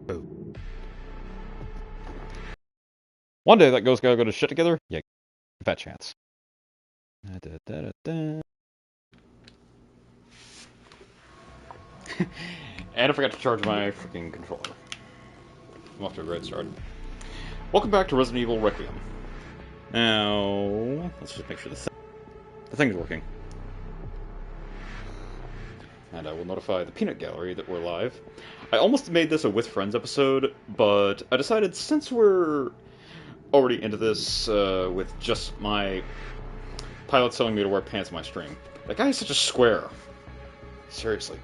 Oh. One day that ghost gotta go to shit together? Yeah, fat chance. Da. And I forgot to charge my freaking controller. I'm off to a great start. Welcome back to Resident Evil Requiem. Now, let's just make sure the thing's working. And I will notify the Peanut Gallery that we're live. I almost made this a With Friends episode, but I decided since we're already into this with just my pilot telling me to wear pants in my stream. That guy is such a square. Seriously.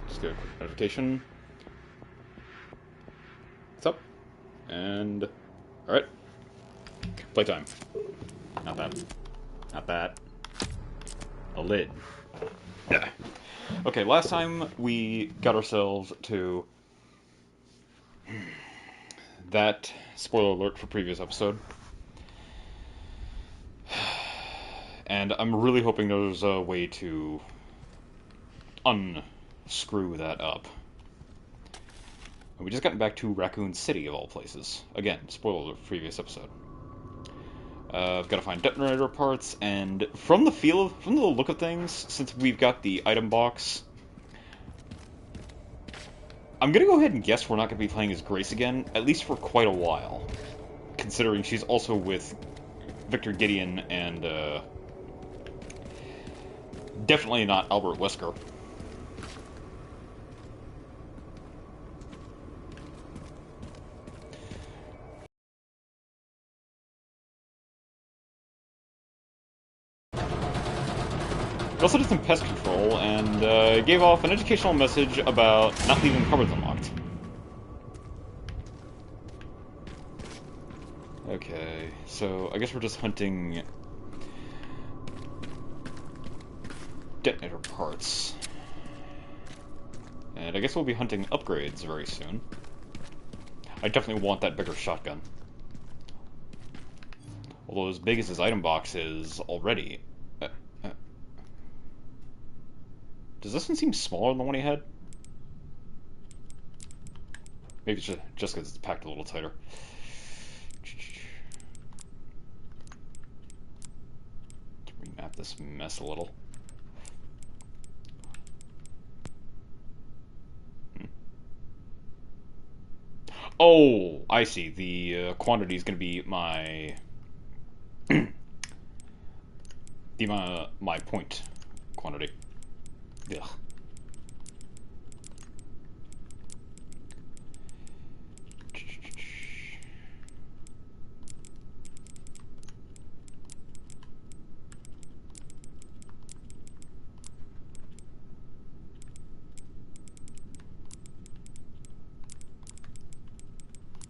Just get a quick notification. What's up? And... Alright. Playtime. Not that. Not that. A lid. Yeah. Okay, last time we got ourselves to... that spoiler alert for previous episode. And I'm really hoping there's a way to unscrew that up. And we just got back to Raccoon City, of all places. Again, spoiler alert for previous episode. I've got to find detonator parts, and from the look of things, since we've got the item box, I'm gonna go ahead and guess we're not gonna be playing as Grace again, at least for quite a while. Considering she's also with Victor Gideon and, definitely not Albert Wesker. We also did some pest control, and gave off an educational message about not leaving cupboards unlocked. Okay, so I guess we're just hunting detonator parts. And I guess we'll be hunting upgrades very soon. I definitely want that bigger shotgun. Although as big as his item box is already... does this one seem smaller than the one he had? Maybe it's just because it's packed a little tighter. Remap this mess a little. Oh, I see. The quantity is going to be my my point quantity. Ugh.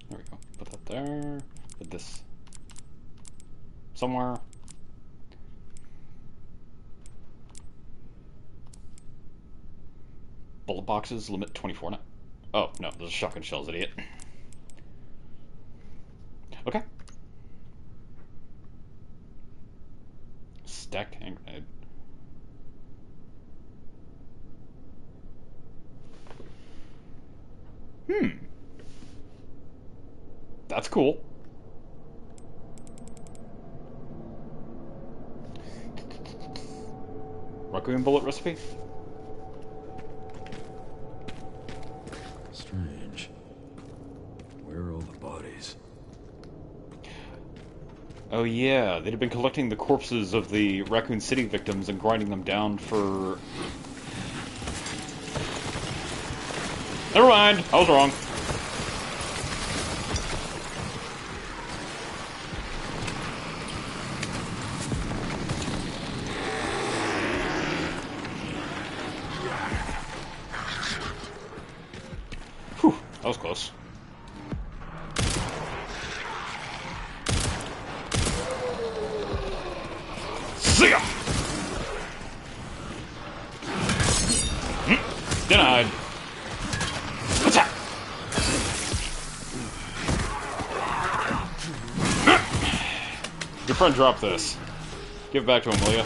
There we go. Put that there. Put this somewhere. Bullet boxes limit 24 now. Oh, no, those are shotgun shells, idiot. Okay. Stack hand grenade. That's cool. Requiem bullet recipe? Strange. Where are all the bodies? Oh yeah, they'd have been collecting the corpses of the Raccoon City victims and grinding them down for... Never mind, I was wrong. Whew, that was close. See ya! Denied. Attack! Your friend dropped this. Give it back to him, will ya?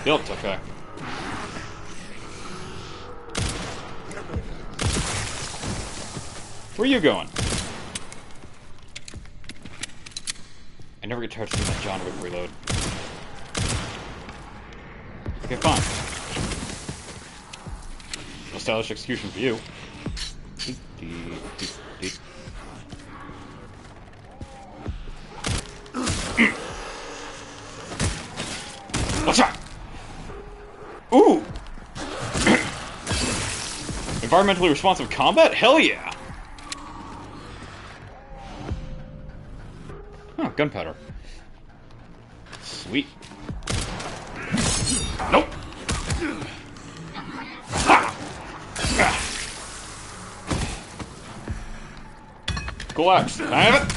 Yep, okay. Where are you going? I never get tired of seeing that John Wick reload. Okay, fine. No stylish execution for you. What's that? Ooh! Environmentally responsive combat? Hell yeah! Oh, gunpowder. Sweet. Nope! Ha! Ah. Cool axe. Can I have it?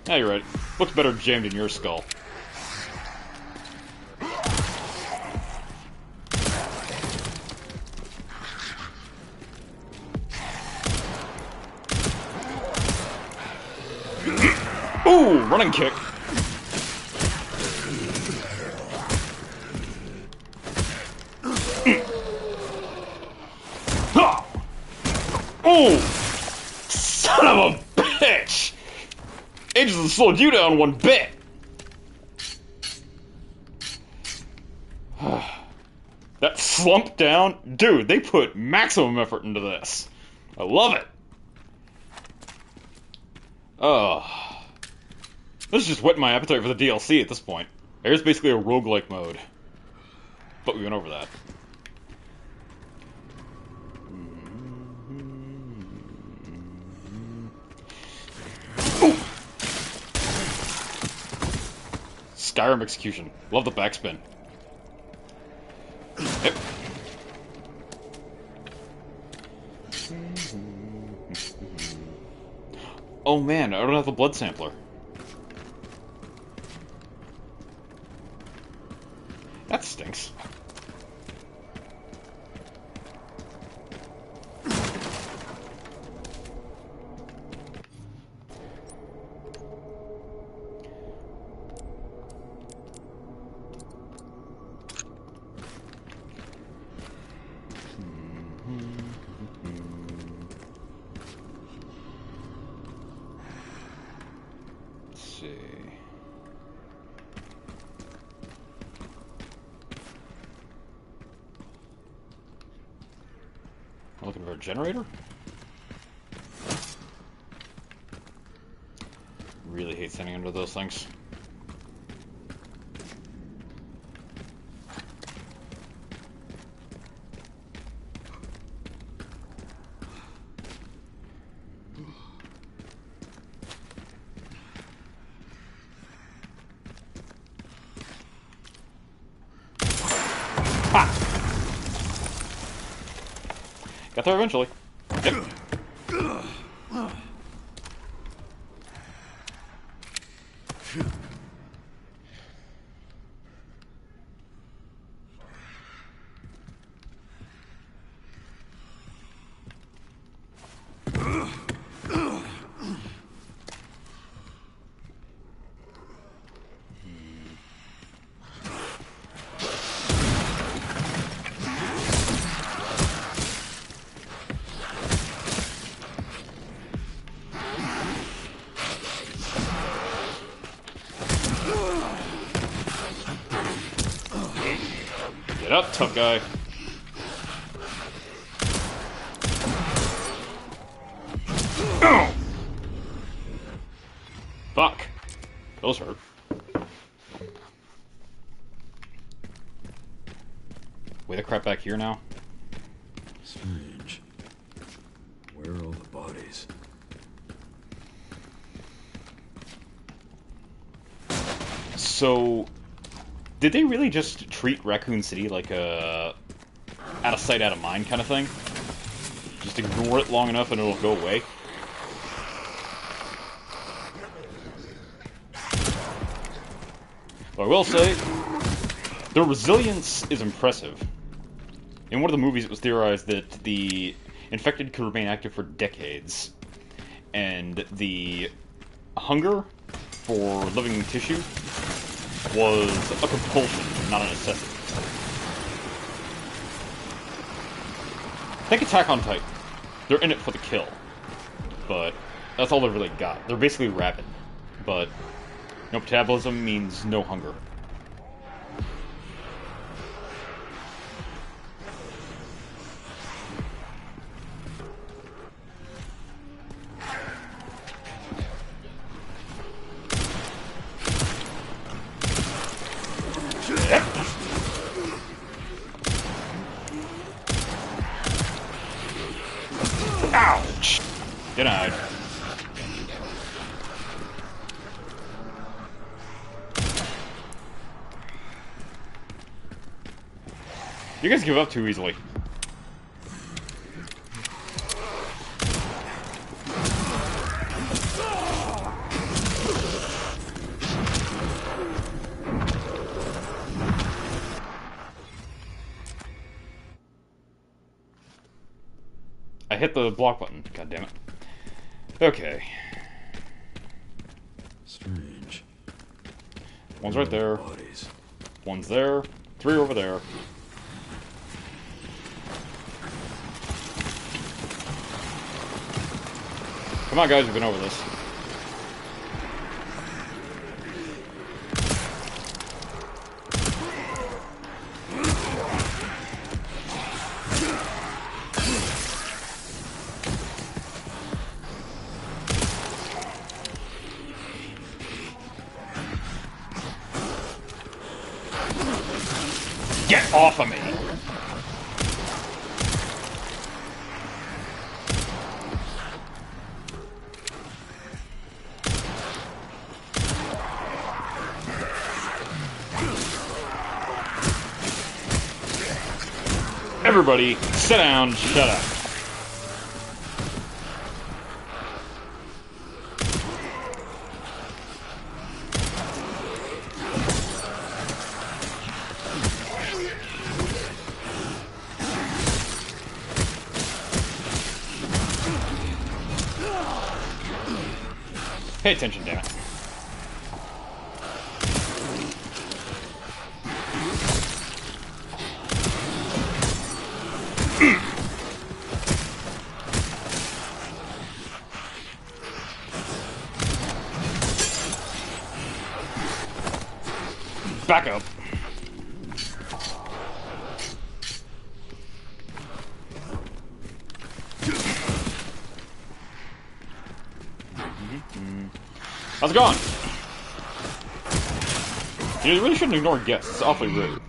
Yeah, you're right. Looks better jammed in your skull. Ooh, running kick. Oh, son of a bitch! Age doesn't slow you down one bit. That slump down, dude. They put maximum effort into this. I love it. Oh. This is just whetting my appetite for the DLC at this point. There's basically a roguelike mode. But we went over that. Ooh. Skyrim execution. Love the backspin. Yep. Oh man, I don't have the blood sampler. That stinks. Let's see. I'm looking for a generator? Really hate standing under those things. Ha! Got there eventually. Yep. Get up, tough guy. Oh! Fuck. Those hurt. Way the crap back here now. Strange. Where are all the bodies? So, did they really just treat Raccoon City like a out of sight, out of mind kind of thing? Just ignore it long enough and it'll go away? But I will say, their resilience is impressive. In one of the movies, it was theorized that the infected could remain active for decades, and the hunger for living tissue was a compulsion, not a necessity. Think Attack on Titan. They're in it for the kill. But that's all they really got. They're basically rabid. But no metabolism means no hunger. Ouch! Denied. You guys give up too easily. I hit the block button. God damn it. Okay. Strange. One's right there. Bodies. One's there. 3 over there. Come on, guys. We've been over this. Get off of me! Everybody, sit down, shut up. Pay attention, damn it. Back up. How's it going? You really shouldn't ignore guests. It's awfully rude.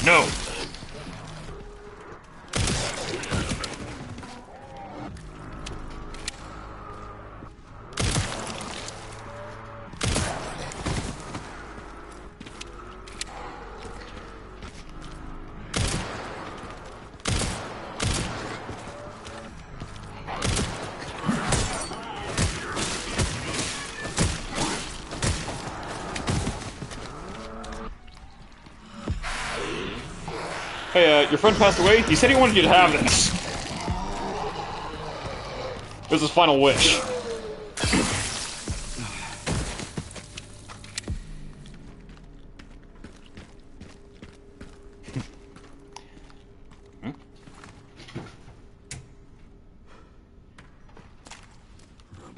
No! Hey, your friend passed away? He said he wanted you to have this. It was his final wish.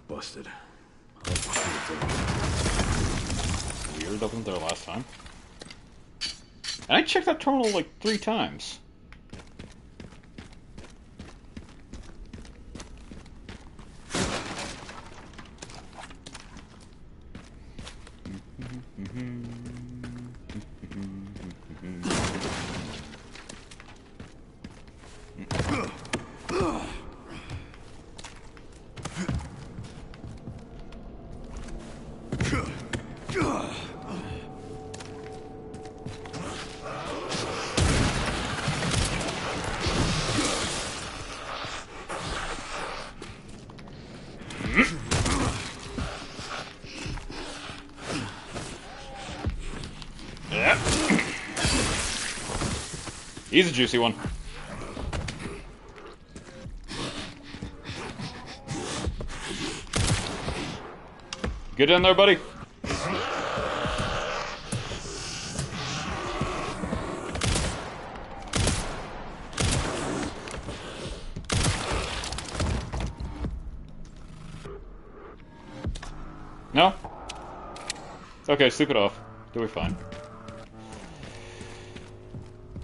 Busted. Weird, wasn't there last time. And I checked that terminal like 3 times. He's a juicy one. Get in there, buddy. No? Okay, sleep it off. You'll be fine.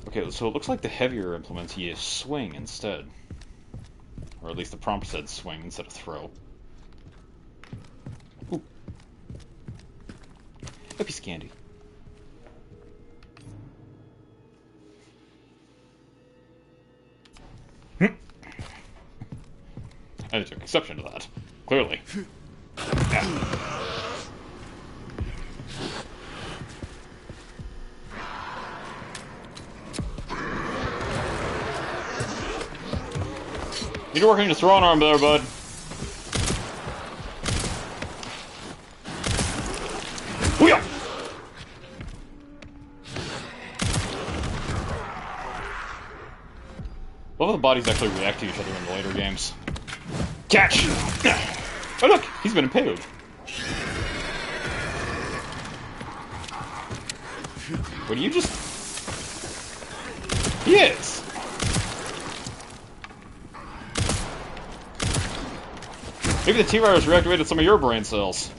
Okay, so it looks like the heavier implements you swing instead. Or at least the prompt said swing instead of throw. Ooh. A piece of candy. I took exception to that. Clearly. Yeah. Need to work on your throwing arm there, bud. Hoo-yah! Love how the bodies actually react to each other in the later games. Catch! Oh look, he's been impaled. What do you just... He is! Maybe the T-virus reactivated some of your brain cells.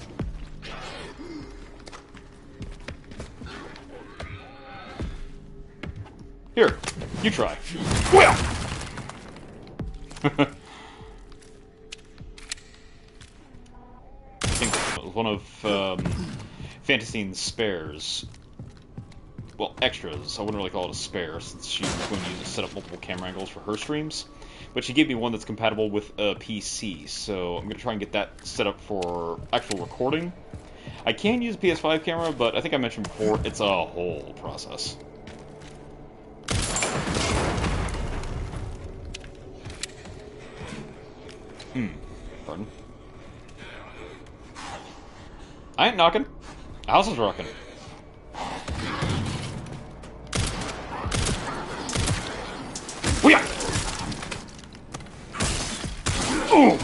Here, you try. Well! I think it was one of Fantasyne's spares. Well, extras. I wouldn't really call it a spare, since she's going to use it to set up multiple camera angles for her streams. But she gave me one that's compatible with a PC, so I'm going to try and get that set up for actual recording. I can use a PS5 camera, but I think I mentioned before, it's a whole process. Pardon? I ain't knocking. The house is rocking. Ooh.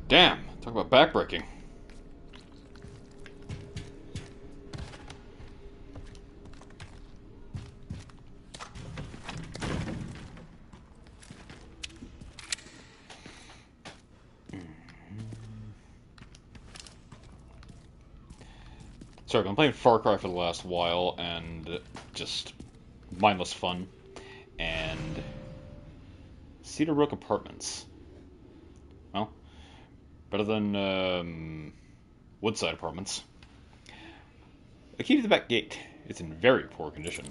Damn, talk about backbreaking. Sorry, I've been playing Far Cry for the last while, and just mindless fun. And Cedar Brook Apartments. Well, better than Woodside Apartments. The key to the back gate. It's in very poor condition.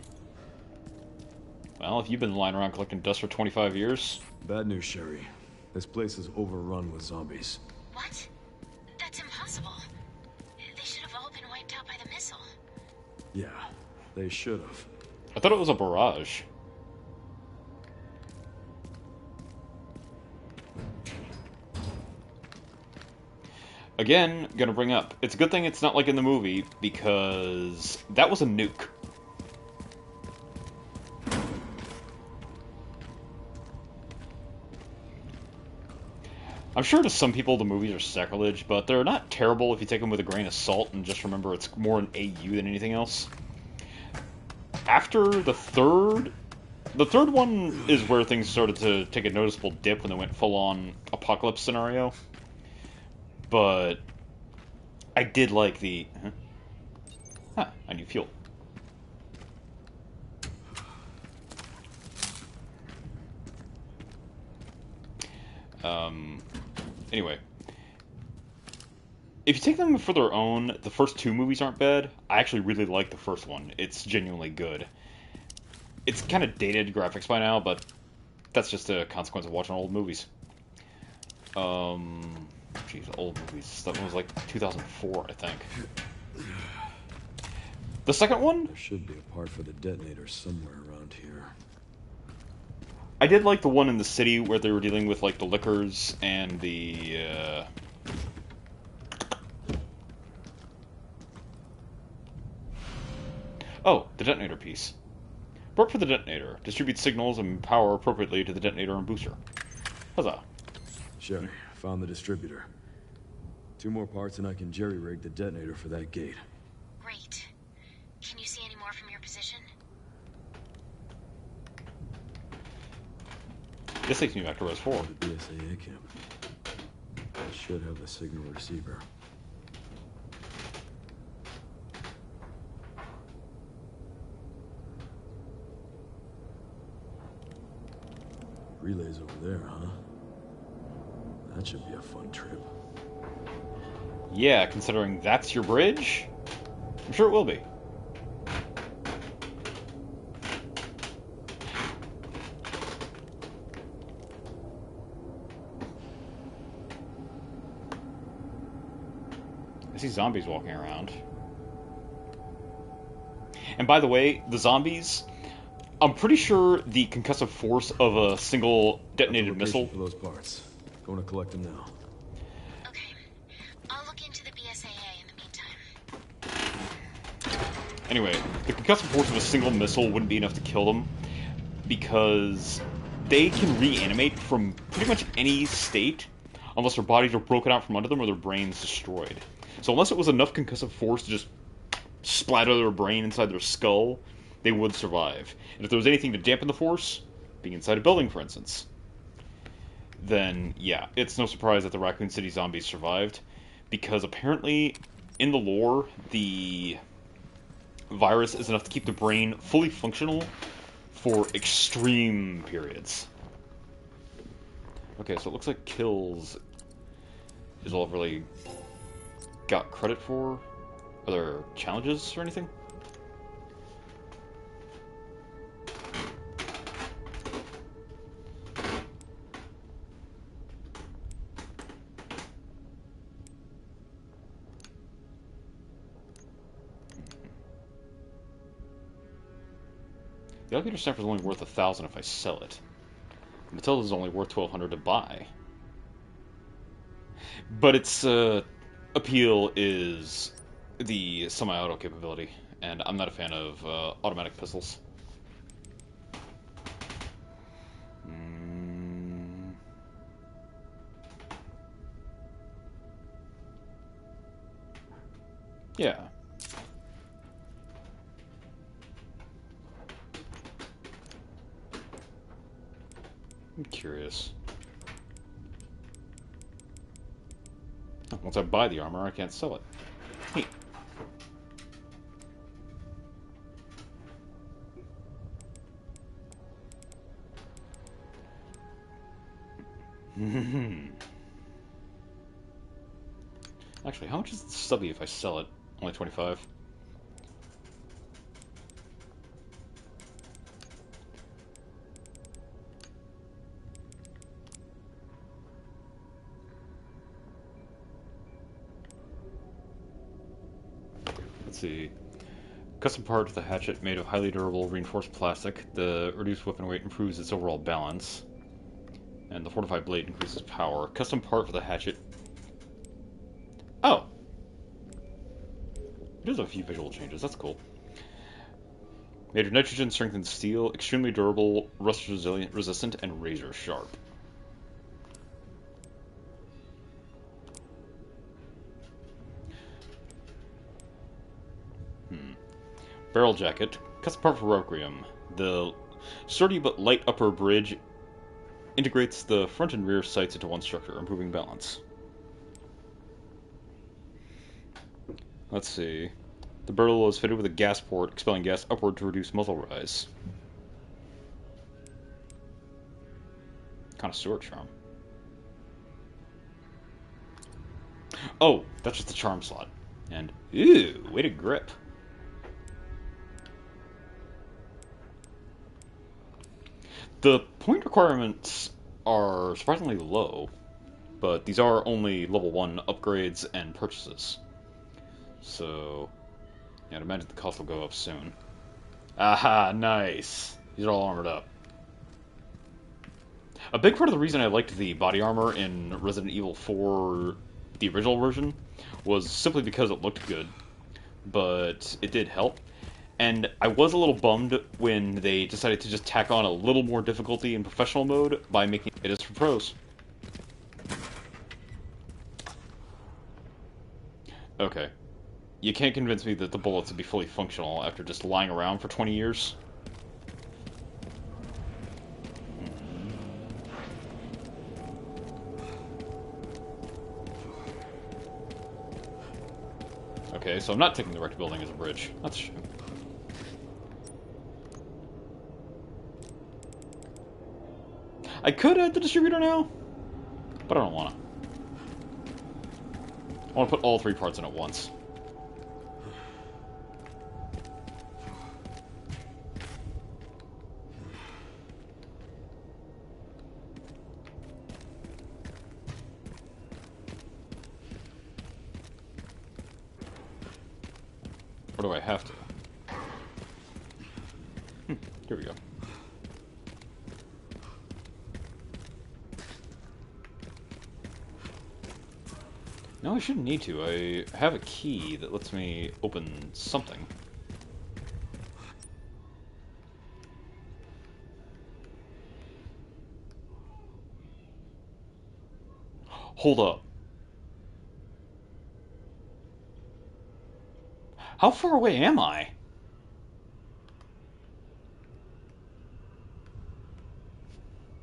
Well, if you've been lying around collecting dust for 25 years... Bad news, Sherry. This place is overrun with zombies. What? That's impossible. They should have all been wiped out by the missile. Yeah, they should have. I thought it was a barrage. Again, gonna bring up, it's a good thing it's not like in the movie, because that was a nuke. I'm sure to some people the movies are sacrilege, but they're not terrible if you take them with a grain of salt and just remember it's more an AU than anything else. After the third one is where things started to take a noticeable dip when they went full-on apocalypse scenario. But I did like the... I need fuel. Anyway. If you take them for their own, the first two movies aren't bad. I actually really like the first one. It's genuinely good. It's kind of dated graphics by now, but that's just a consequence of watching old movies. Jeez, old movies. That one was like 2004, I think. The second one? There should be a part for the detonator somewhere around here. I did like the one in the city where they were dealing with like the liquors and the oh, the detonator piece. Report for the detonator. Distribute signals and power appropriately to the detonator and booster. Huzzah. Sherry, found the distributor. 2 more parts and I can jerry-rig the detonator for that gate. Great. Can you see any more from your position? This takes me back to Res 4. The BSAA camp. I should have the signal receiver. Relay's over there, huh? That should be a fun trip. Yeah, considering that's your bridge? I'm sure it will be. I see zombies walking around. And by the way, the zombies, I'm pretty sure the concussive force of a single detonated missile... for those parts. Going to collect them now. Okay. I'll look into the BSAA in the meantime. Anyway, the concussive force of a single missile wouldn't be enough to kill them, because they can reanimate from pretty much any state, unless their bodies are broken out from under them or their brains destroyed. So unless it was enough concussive force to just splatter their brain inside their skull, they would survive. And if there was anything to dampen the force, being inside a building, for instance, then yeah, it's no surprise that the Raccoon City zombies survived, because apparently, in the lore, the virus is enough to keep the brain fully functional for extreme periods. Okay, so it looks like kills is all I've really got credit for. Are there challenges or anything? The elevator stamp is only worth 1,000 if I sell it. Matilda's only worth 1,200 to buy. But its appeal is the semi-auto capability, and I'm not a fan of automatic pistols. Yeah. I'm curious. Once I buy the armor, I can't sell it. Neat. Actually, how much is the stubby if I sell it? Only 25. Let's see. Custom part with the hatchet made of highly durable reinforced plastic. The reduced weapon weight improves its overall balance. And the fortified blade increases power. Custom part for the hatchet. Oh! It does have a few visual changes, that's cool. Made of nitrogen strengthened steel, extremely durable, rust resilient, resistant, and razor sharp. Barrel jacket. Custom part for Requiem. The sturdy but light upper bridge integrates the front and rear sights into one structure, improving balance. Let's see. The barrel is fitted with a gas port, expelling gas upward to reduce muzzle rise. Connoisseur charm. Oh, that's just the charm slot. And, ooh, way to grip. The point requirements are surprisingly low, but these are only level 1 upgrades and purchases. So, yeah, I'd imagine the cost will go up soon. Aha, nice. These are all armored up. A big part of the reason I liked the body armor in Resident Evil 4, the original version, was simply because it looked good, but it did help. And I was a little bummed when they decided to just tack on a little more difficulty in professional mode by making it is for pros. Okay. You can't convince me that the bullets would be fully functional after just lying around for 20 years. Okay, so I'm not taking the wrecked building as a bridge. That's a shame. I could add the distributor now, but I don't want to. I want to put all 3 parts in at once. Or do I have to? Here we go. No, I shouldn't need to. I have a key that lets me open something. Hold up. How far away am I?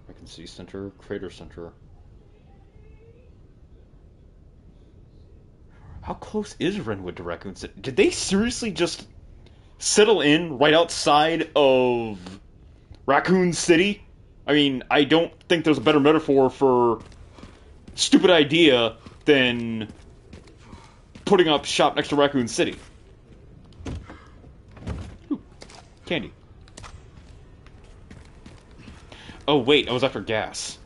I can see center, crater center. How close is Renwood to Raccoon City? Did they seriously just settle in right outside of Raccoon City? I mean, I don't think there's a better metaphor for stupid idea than putting up shop next to Raccoon City. Ooh, candy. Oh wait, I was after gas.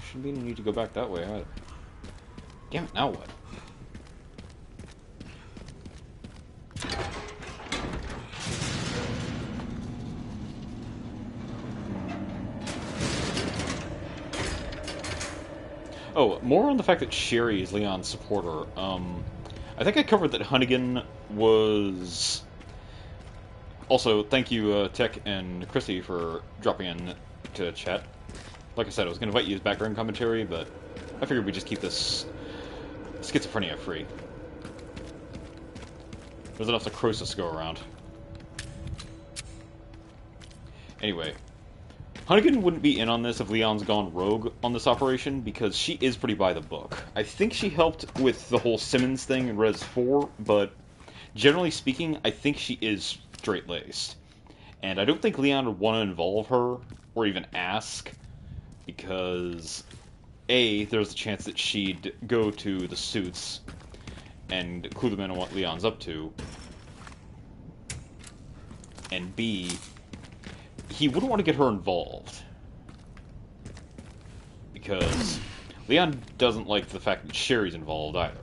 Shouldn't be any need to go back that way either. Damn it, now what? Oh, more on the fact that Sherry is Leon's supporter. I think I covered that Hunnigan was... Also, thank you, Tech and Chrissy, for dropping in to chat. Like I said, I was going to invite you as background commentary, but I figured we'd just keep this schizophrenia free. There's enough necrosis to go around. Anyway, Hunnigan wouldn't be in on this if Leon's gone rogue on this operation, because she is pretty by the book. I think she helped with the whole Simmons thing in Res 4, but generally speaking, I think she is straight-laced. And I don't think Leon would want to involve her, or even ask, because A, there's a chance that she'd go to the suits and clue them in on what Leon's up to, and B, he wouldn't want to get her involved, because Leon doesn't like the fact that Sherry's involved either.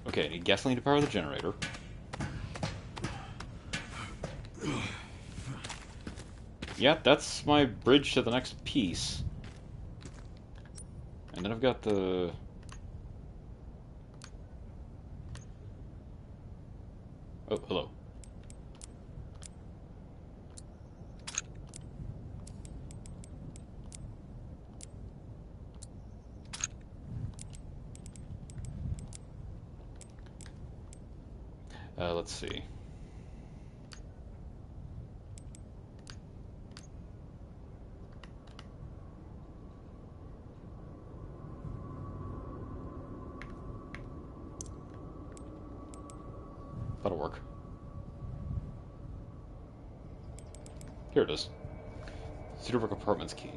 Okay, I need gasoline to power the generator. Yeah, that's my bridge to the next piece. And then I've got the... Oh, hello. Let's see. That'll work. Here it is. Cedarburg Apartments key.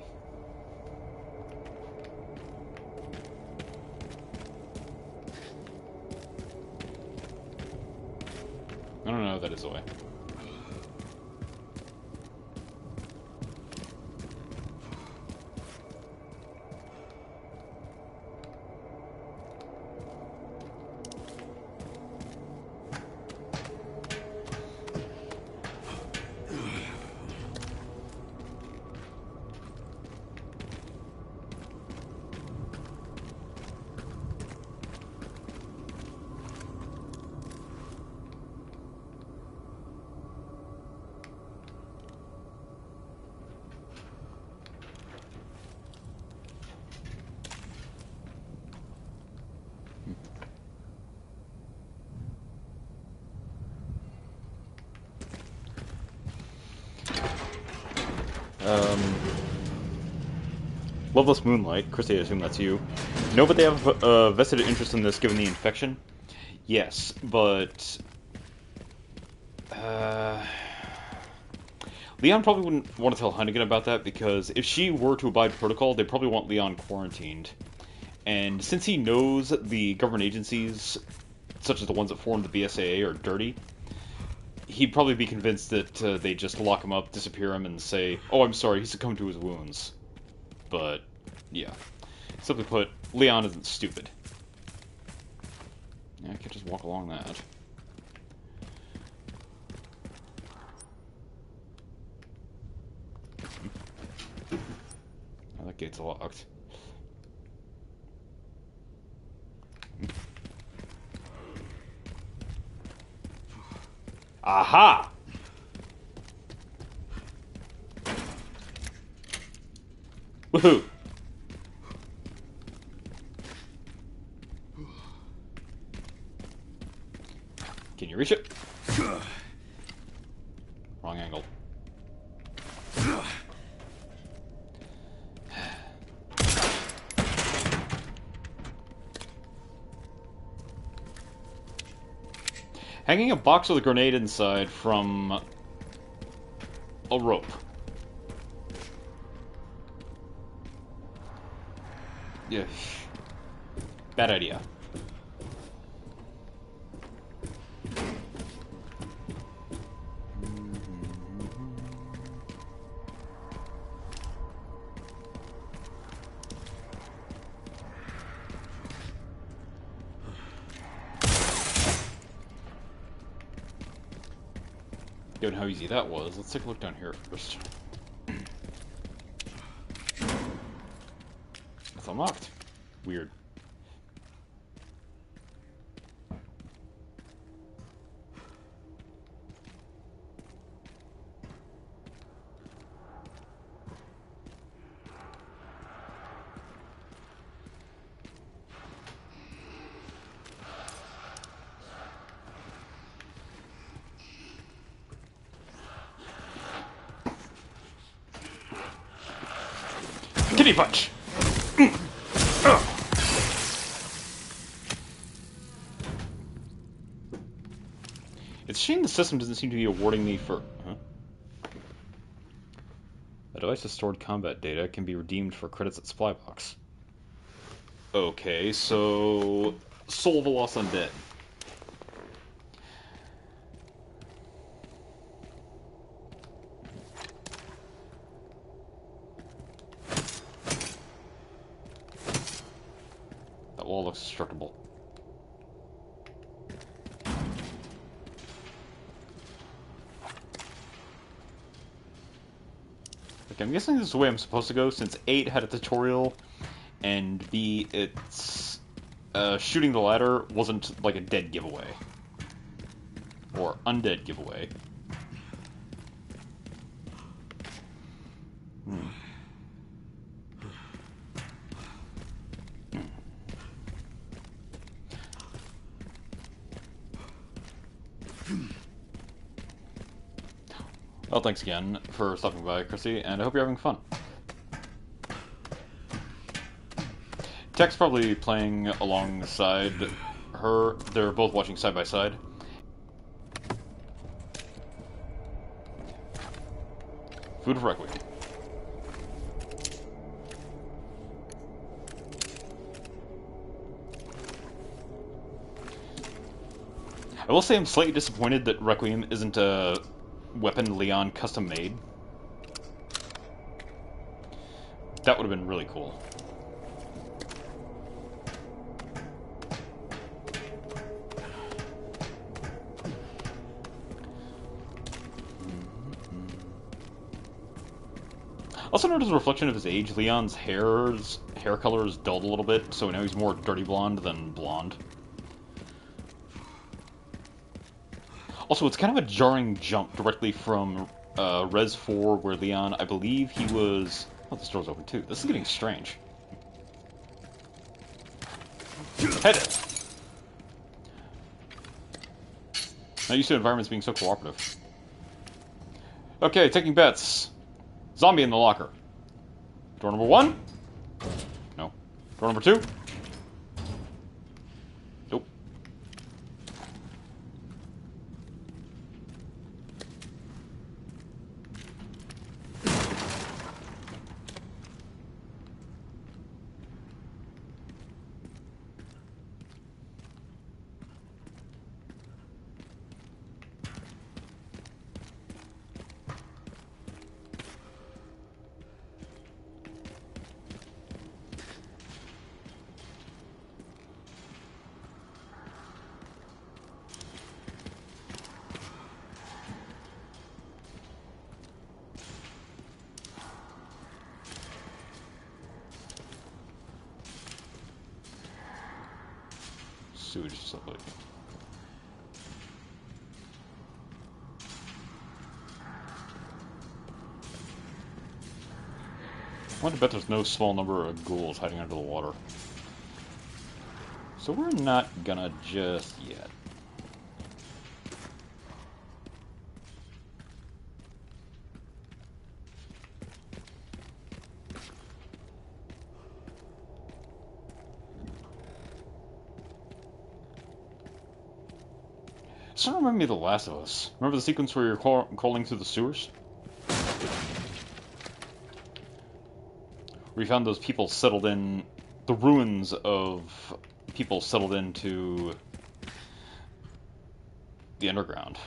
No, that is the way. Loveless Moonlight, Christy, I assume that's you. No, but they have a vested interest in this given the infection. Yes, but... Leon probably wouldn't want to tell Hunnigan about that, because if she were to abide protocol, they'd probably want Leon quarantined. And since he knows the government agencies, such as the ones that formed the BSAA, are dirty, he'd probably be convinced that they just lock him up, disappear him, and say, "Oh, I'm sorry, he succumbed to his wounds." But, yeah. Simply put, Leon isn't stupid. Yeah, I could just walk along that. Oh, that gate's locked. Aha! Woohoo! Can you reach it? Wrong angle. Hanging a box with a grenade inside from a rope. Yeah. Bad idea. Given how easy that was, let's take a look down here first. It's unlocked. Weird. Kitty punch! It's a shame the system doesn't seem to be awarding me for... Huh? A device with stored combat data can be redeemed for credits at supply box. Okay, so... Soul of a Lost Undead. That wall looks destructible. Okay, I'm guessing this is the way I'm supposed to go, since 8 had a tutorial, and B, it's... shooting the ladder wasn't like a dead giveaway. Or undead giveaway. Well, thanks again for stopping by, Chrissy, and I hope you're having fun. Tech's probably playing alongside her. They're both watching side by side. Food of Requiem. I will say I'm slightly disappointed that Requiem isn't a weapon Leon custom made. That would have been really cool. Also notice a reflection of his age. Leon's hair color is dulled a little bit, so now he's more dirty blonde than blonde. Also, it's kind of a jarring jump directly from Res 4, where Leon, I believe he was... Oh, this door's open too. This is getting strange. Head it! Not used to environments being so cooperative. Okay, taking bets. Zombie in the locker. Door number 1? No. Door number 2? Nope. Sewage facility. I want to bet there's no small number of ghouls hiding under the water. So we're not gonna just yet. Does that remind me of The Last of Us? Remember the sequence where you're crawling through the sewers? We found those people settled in, the ruins of people settled into the underground.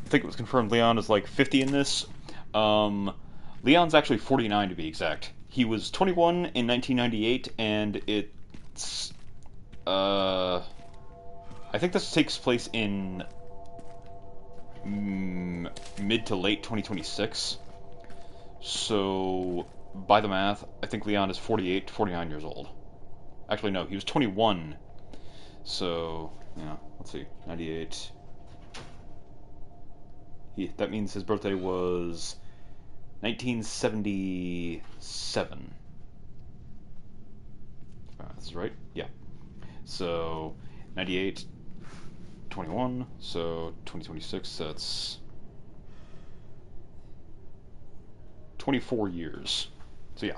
I think it was confirmed Leon is like 50 in this. Leon's actually 49 to be exact. He was 21 in 1998, and it's I think this takes place in mid to late 2026. So by the math, I think Leon is 48 to 49 years old. Actually, no, he was 21. So yeah, let's see, 98. That means his birthday was 1977. That's right? Yeah. So, 98, 21, so 2026, that's 24 years. So yeah,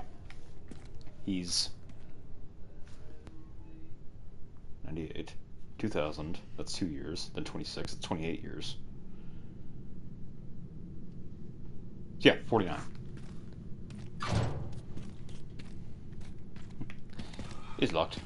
he's 98, 2000, that's 2 years, then 26, that's 28 years. Yeah, 49. It's locked.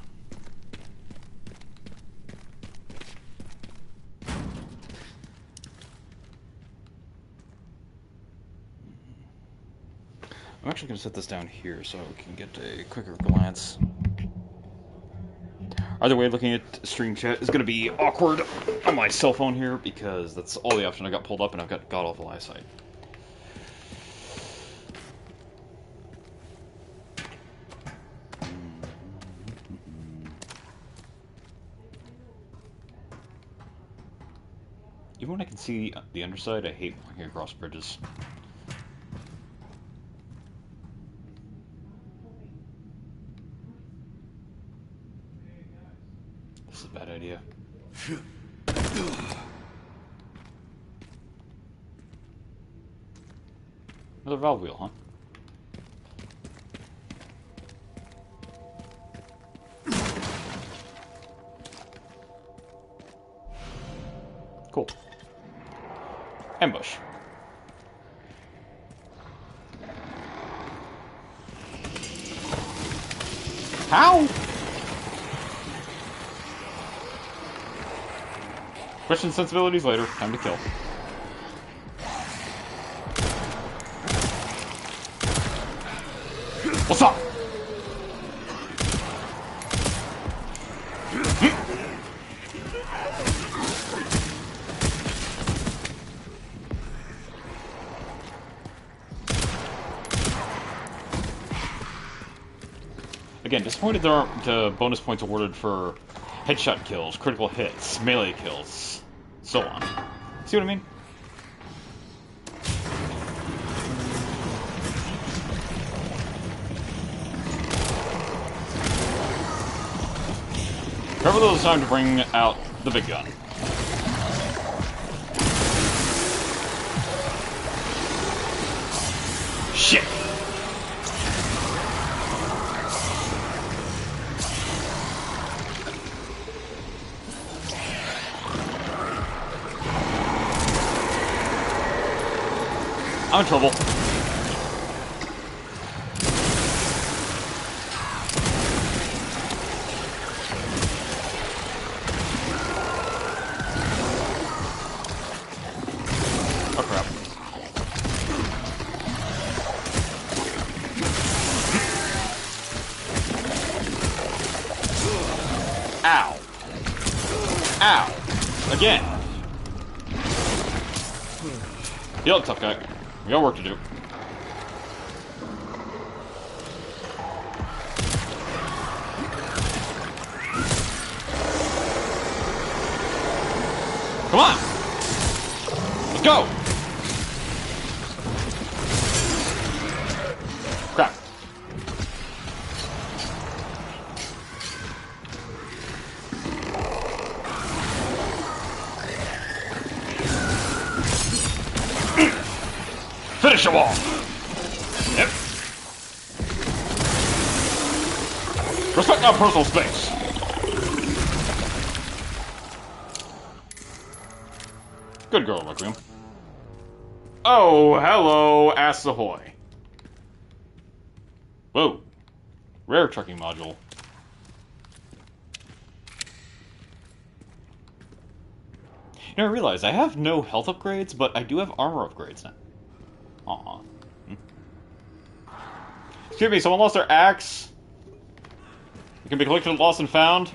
I'm actually going to set this down here so we can get a quicker glance. Either way, looking at stream chat is going to be awkward on my cell phone here because that's all the option I got pulled up and I've got god-awful eyesight. Even when I can see the underside, I hate walking across bridges. This is a bad idea. Another valve wheel, huh? Cool. Ambush. How? Question sensibilities later. Time to kill. What's up? Again, disappointed there aren't bonus points awarded for headshot kills, critical hits, melee kills, so on. See what I mean? Cover those time to bring out the big gun. Shit! I'm in trouble. Oh crap. Ow. Ow. Again. You look tough guy. We got work to do. Come on! Let's go! Crap. Finish them all! Yep. Respect our personal space. Good girl, Requiem. Oh, hello, ass ahoy. Whoa. Rare trucking module. You know, I realize I have no health upgrades, but I do have armor upgrades now. Aw. Excuse me, someone lost their axe? It can be collected, lost, and found?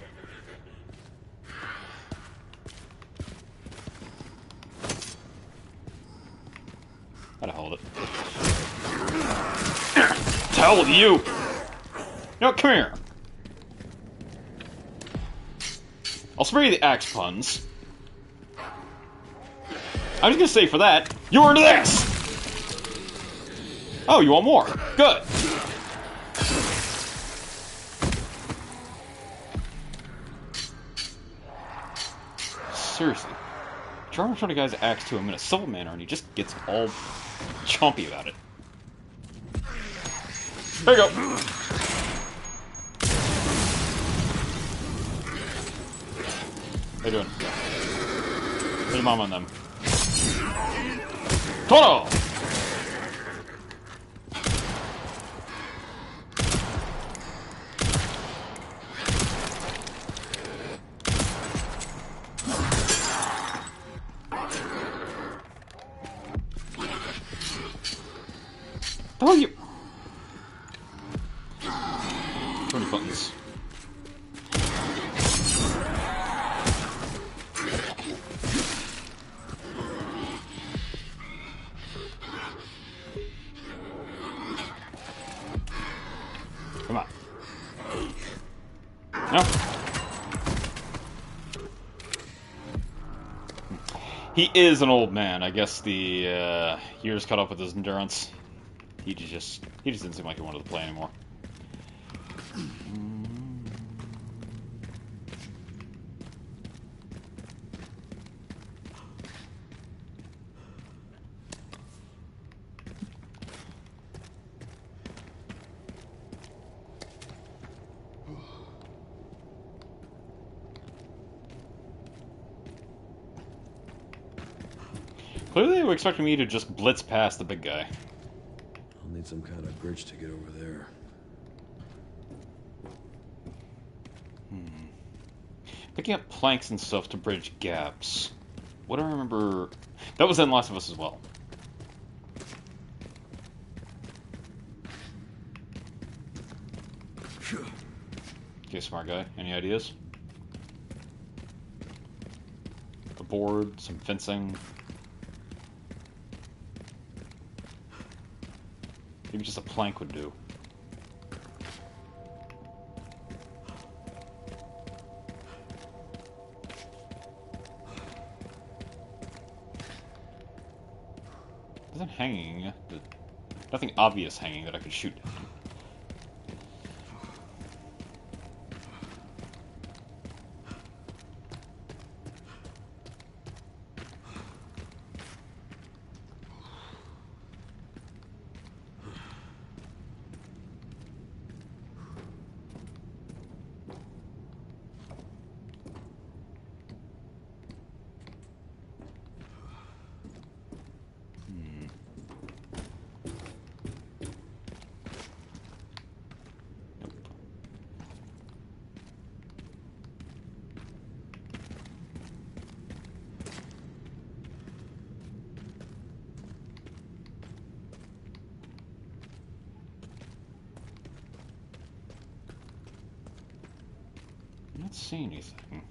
Gotta hold it. To hell with you! No, come here! I'll spare you the axe puns. I'm just gonna say for that, you're into this! Oh, you want more? Good! Seriously. Try to turn a guy's axe to him in a civil manner and he just gets all chompy about it. There you go! How you doing? Put your mom on them. Toro! Oh, you... Too many buttons. Come on. No? He is an old man. I guess the years caught up with his endurance. He just didn't seem like he wanted to play anymore. Clearly they were expecting me to just blitz past the big guy. I'll need some kind of bridge to get over there. Picking up planks and stuff to bridge gaps. What do I remember? That was in Last of Us as well. Okay, smart guy. Any ideas? A board, some fencing. Maybe just a plank would do. Nothing hanging. Nothing obvious hanging that I could shoot down. Can't see anything.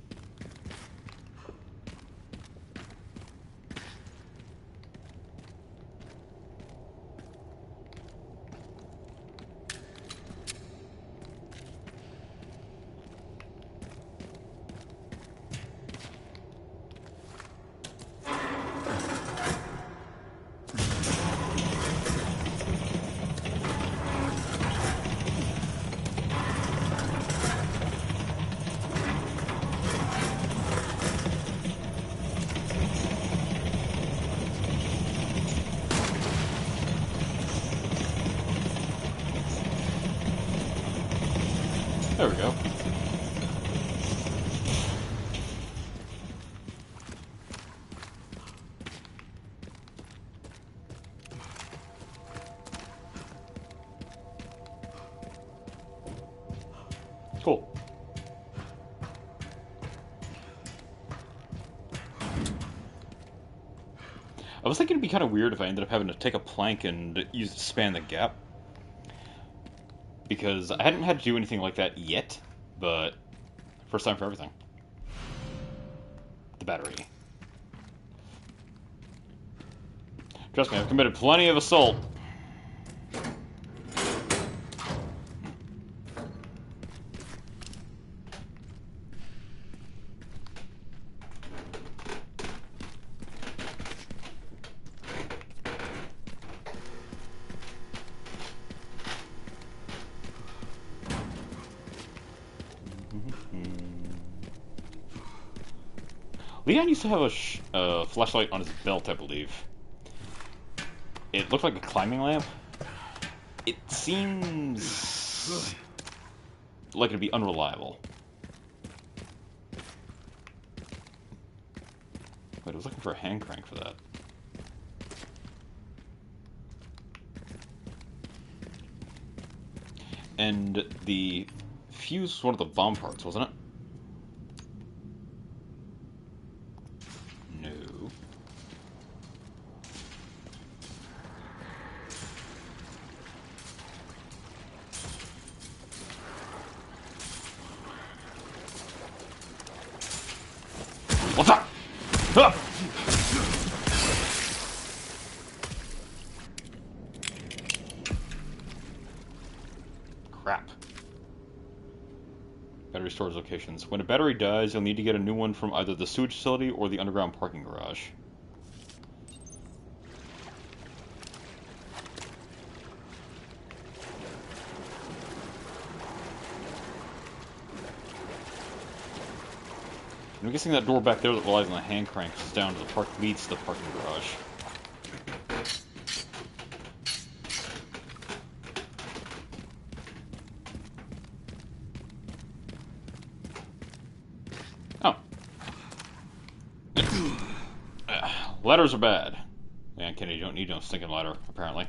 There we go. Cool. I was thinking it'd be kind of weird if I ended up having to take a plank and use it to span the gap. Because I hadn't had to do anything like that yet, but first time for everything. The battery. Trust me, I've committed plenty of assault. Leon used to have a flashlight on his belt, I believe. It looked like a climbing lamp. It seems like it'd be unreliable. Wait, I was looking for a hand crank for that. And the fuse was one of the bomb parts, wasn't it? No. What's up? Ah! Crap. Battery storage locations. When a battery dies, you'll need to get a new one from either the sewage facility or the underground parking garage. I'm guessing that door back there that relies on the hand crank is down to the park leads to the parking garage. Oh. Ladders are bad. Yeah, Kenny, you don't need no stinking ladder, apparently.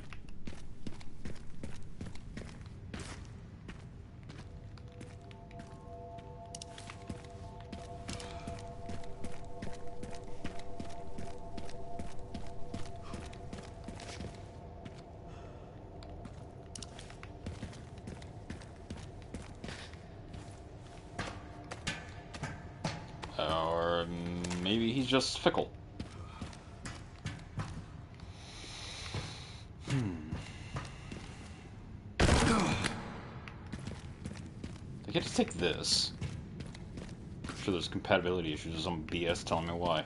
Or maybe he's just fickle. I can't just take this. I'm sure there's compatibility issues or some BS telling me why.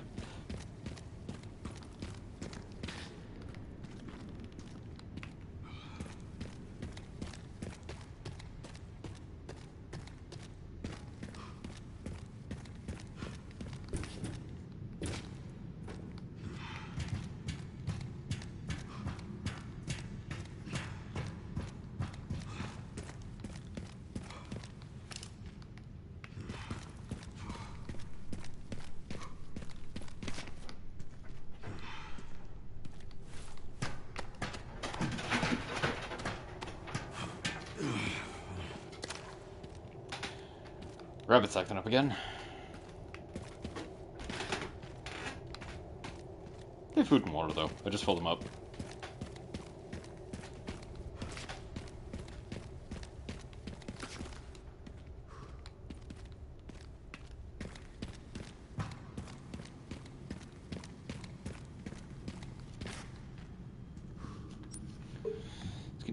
Rabbit's acting up again. They have food and water, though. I just filled them up.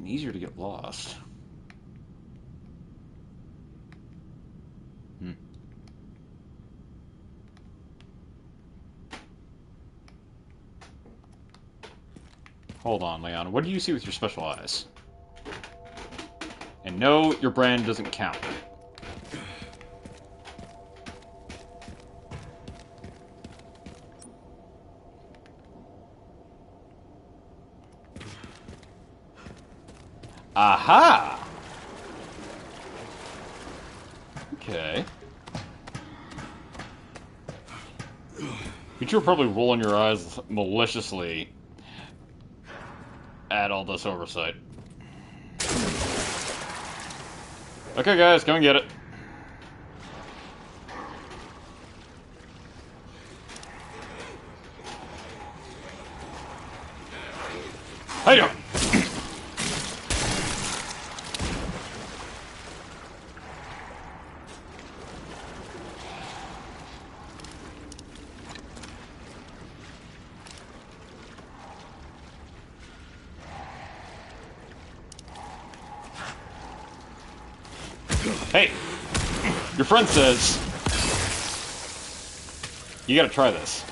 getting easier to get lost. Hmm. Hold on, Leon. What do you see with your special eyes? And no, your brand doesn't count. Aha! Okay. But you're probably rolling your eyes maliciously at all this oversight. Okay, guys, go and get it. How you doing? Hey, your friend says you gotta try this.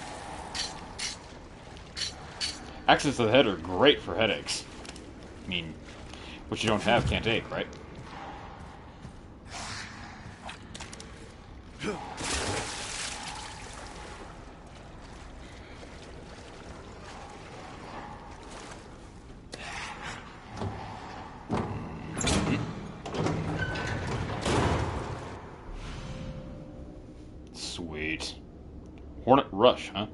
Axes to the head are great for headaches. I mean, what you don't have can't ache, right? Sweet. Hornet Rush, huh?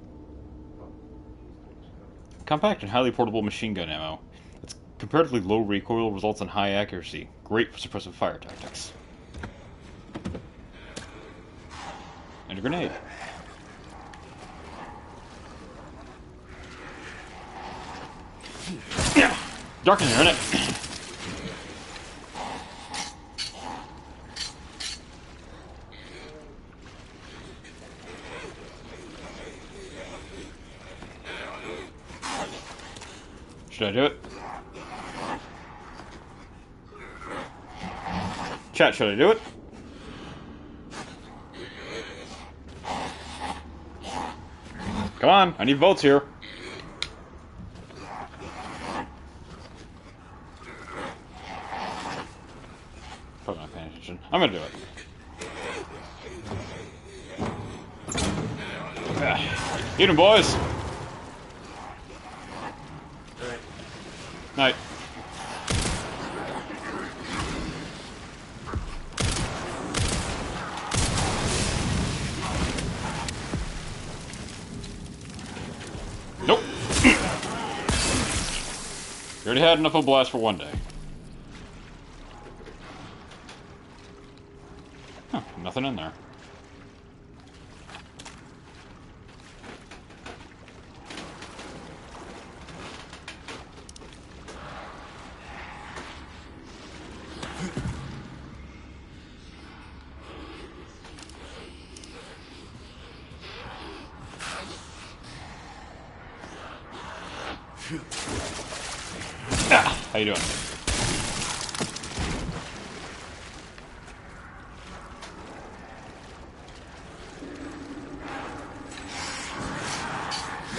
Compact and highly portable machine gun ammo. Its comparatively low recoil results in high accuracy. Great for suppressive fire tactics. And a grenade. Yeah. Dark in here, isn't it? Should I do it? Chat, should I do it? Come on, I need votes here. Probably not paying attention. I'm gonna do it. Eat 'em, boys. Night. Nope. You already had enough of a blast for one day. Huh, nothing in there. Ah, how you doing?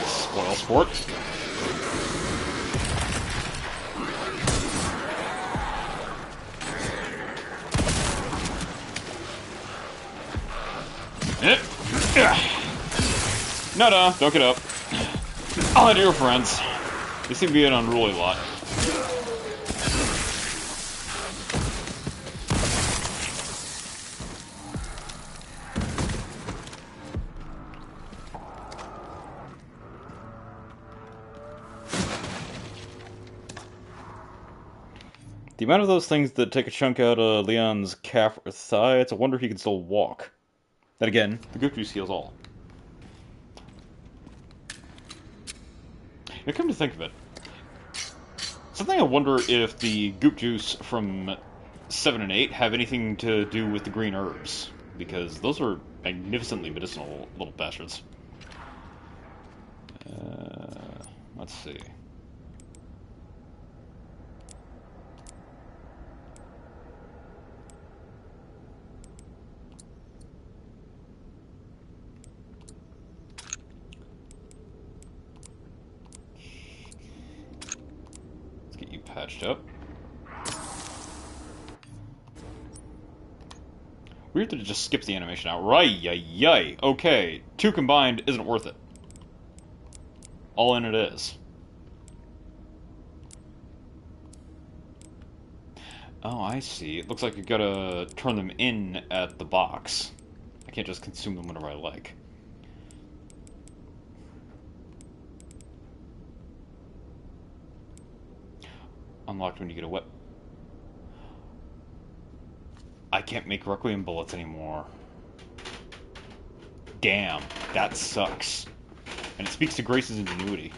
Spoil sport. No, don't get up. I'll head to your friends. They seem to be an unruly lot. The amount of those things that take a chunk out of Leon's calf or thigh, it's a wonder he can still walk. Then again, the goop juice heals all. Now, come to think of it, something I wonder if the goop juice from 7 and 8 have anything to do with the green herbs, because those are magnificently medicinal little bastards. Let's see. patched up. Weird that it just skips the animation out. Right, yay. Okay, 2 combined isn't worth it. All in it is. Oh, I see. It looks like you gotta turn them in at the box. I can't just consume them whenever I like. Unlocked when you get a weapon. I can't make Requiem bullets anymore. Damn, that sucks. And it speaks to Grace's ingenuity.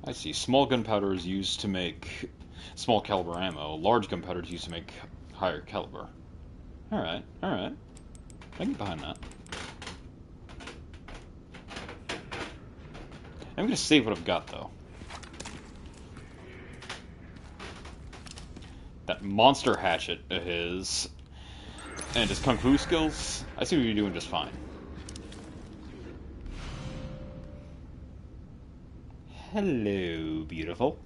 I see. Small gunpowder is used to make small caliber ammo. Large gunpowder is used to make higher caliber. Alright. I can get behind that. I'm gonna save what I've got, though. That monster hatchet of his and his kung fu skills, I seem to be doing just fine. Hello, beautiful.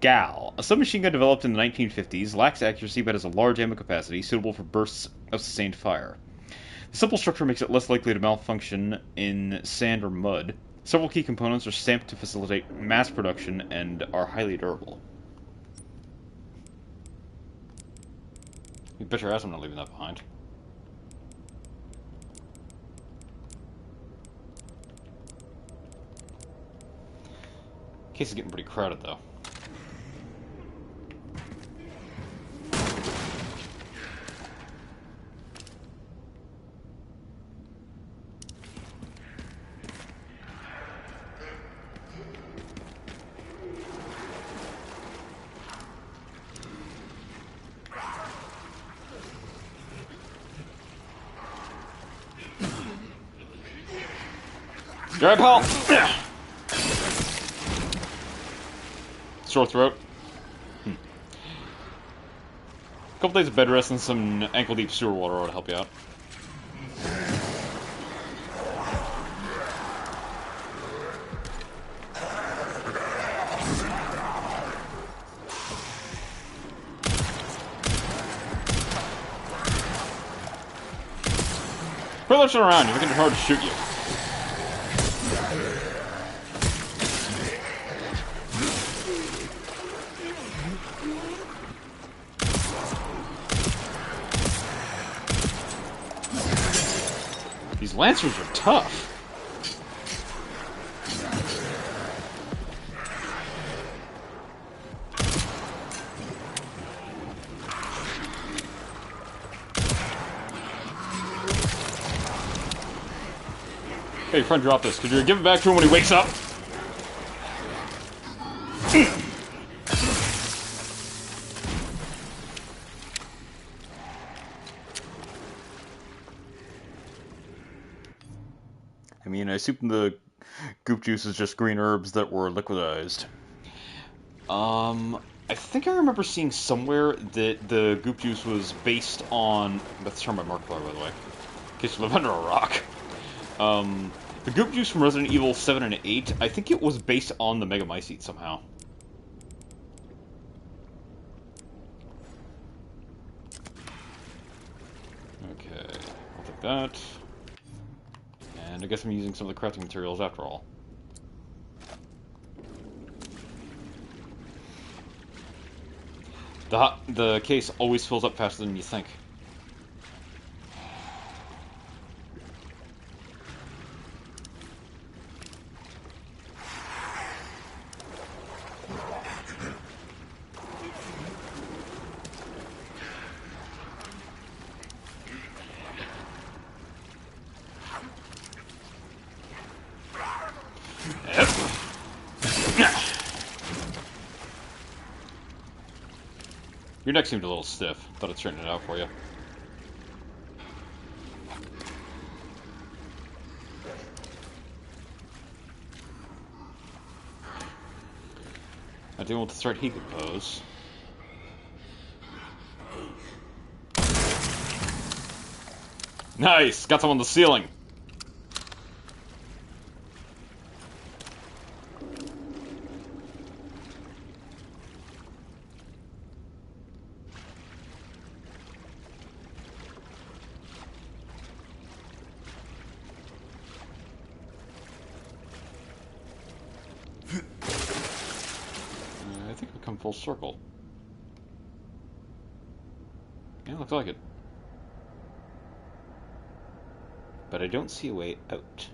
Gal, a submachine gun developed in the 1950s, lacks accuracy but has a large ammo capacity suitable for bursts of sustained fire. The simple structure makes it less likely to malfunction in sand or mud. Several key components are stamped to facilitate mass production and are highly durable. You bet your ass I'm not leaving that behind. Case is getting pretty crowded, though. You alright, pal? Sore throat. A couple days of bed rest and some ankle-deep sewer water ought to help you out. Quit lurching around, you're making it hard to shoot you. These Lancers are tough. Hey, friend, drop this. Could you give it back to him when he wakes up? I mean, I assume the goop juice is just green herbs that were liquidized. I think I remember seeing somewhere that the goop juice was based on... That's the term by Markiplier, by the way. In case you live under a rock. The goop juice from Resident Evil 7 and 8, I think it was based on the Megamycete somehow. Okay, I'll take that. And I guess I'm using some of the crafting materials after all. The case always fills up faster than you think. Your neck seemed a little stiff. Thought I'd straighten it out for you. Not dealing with the threat he could pose. Nice! Got some on the ceiling. I think we've come full circle. Yeah, looks like it. But I don't see a way out.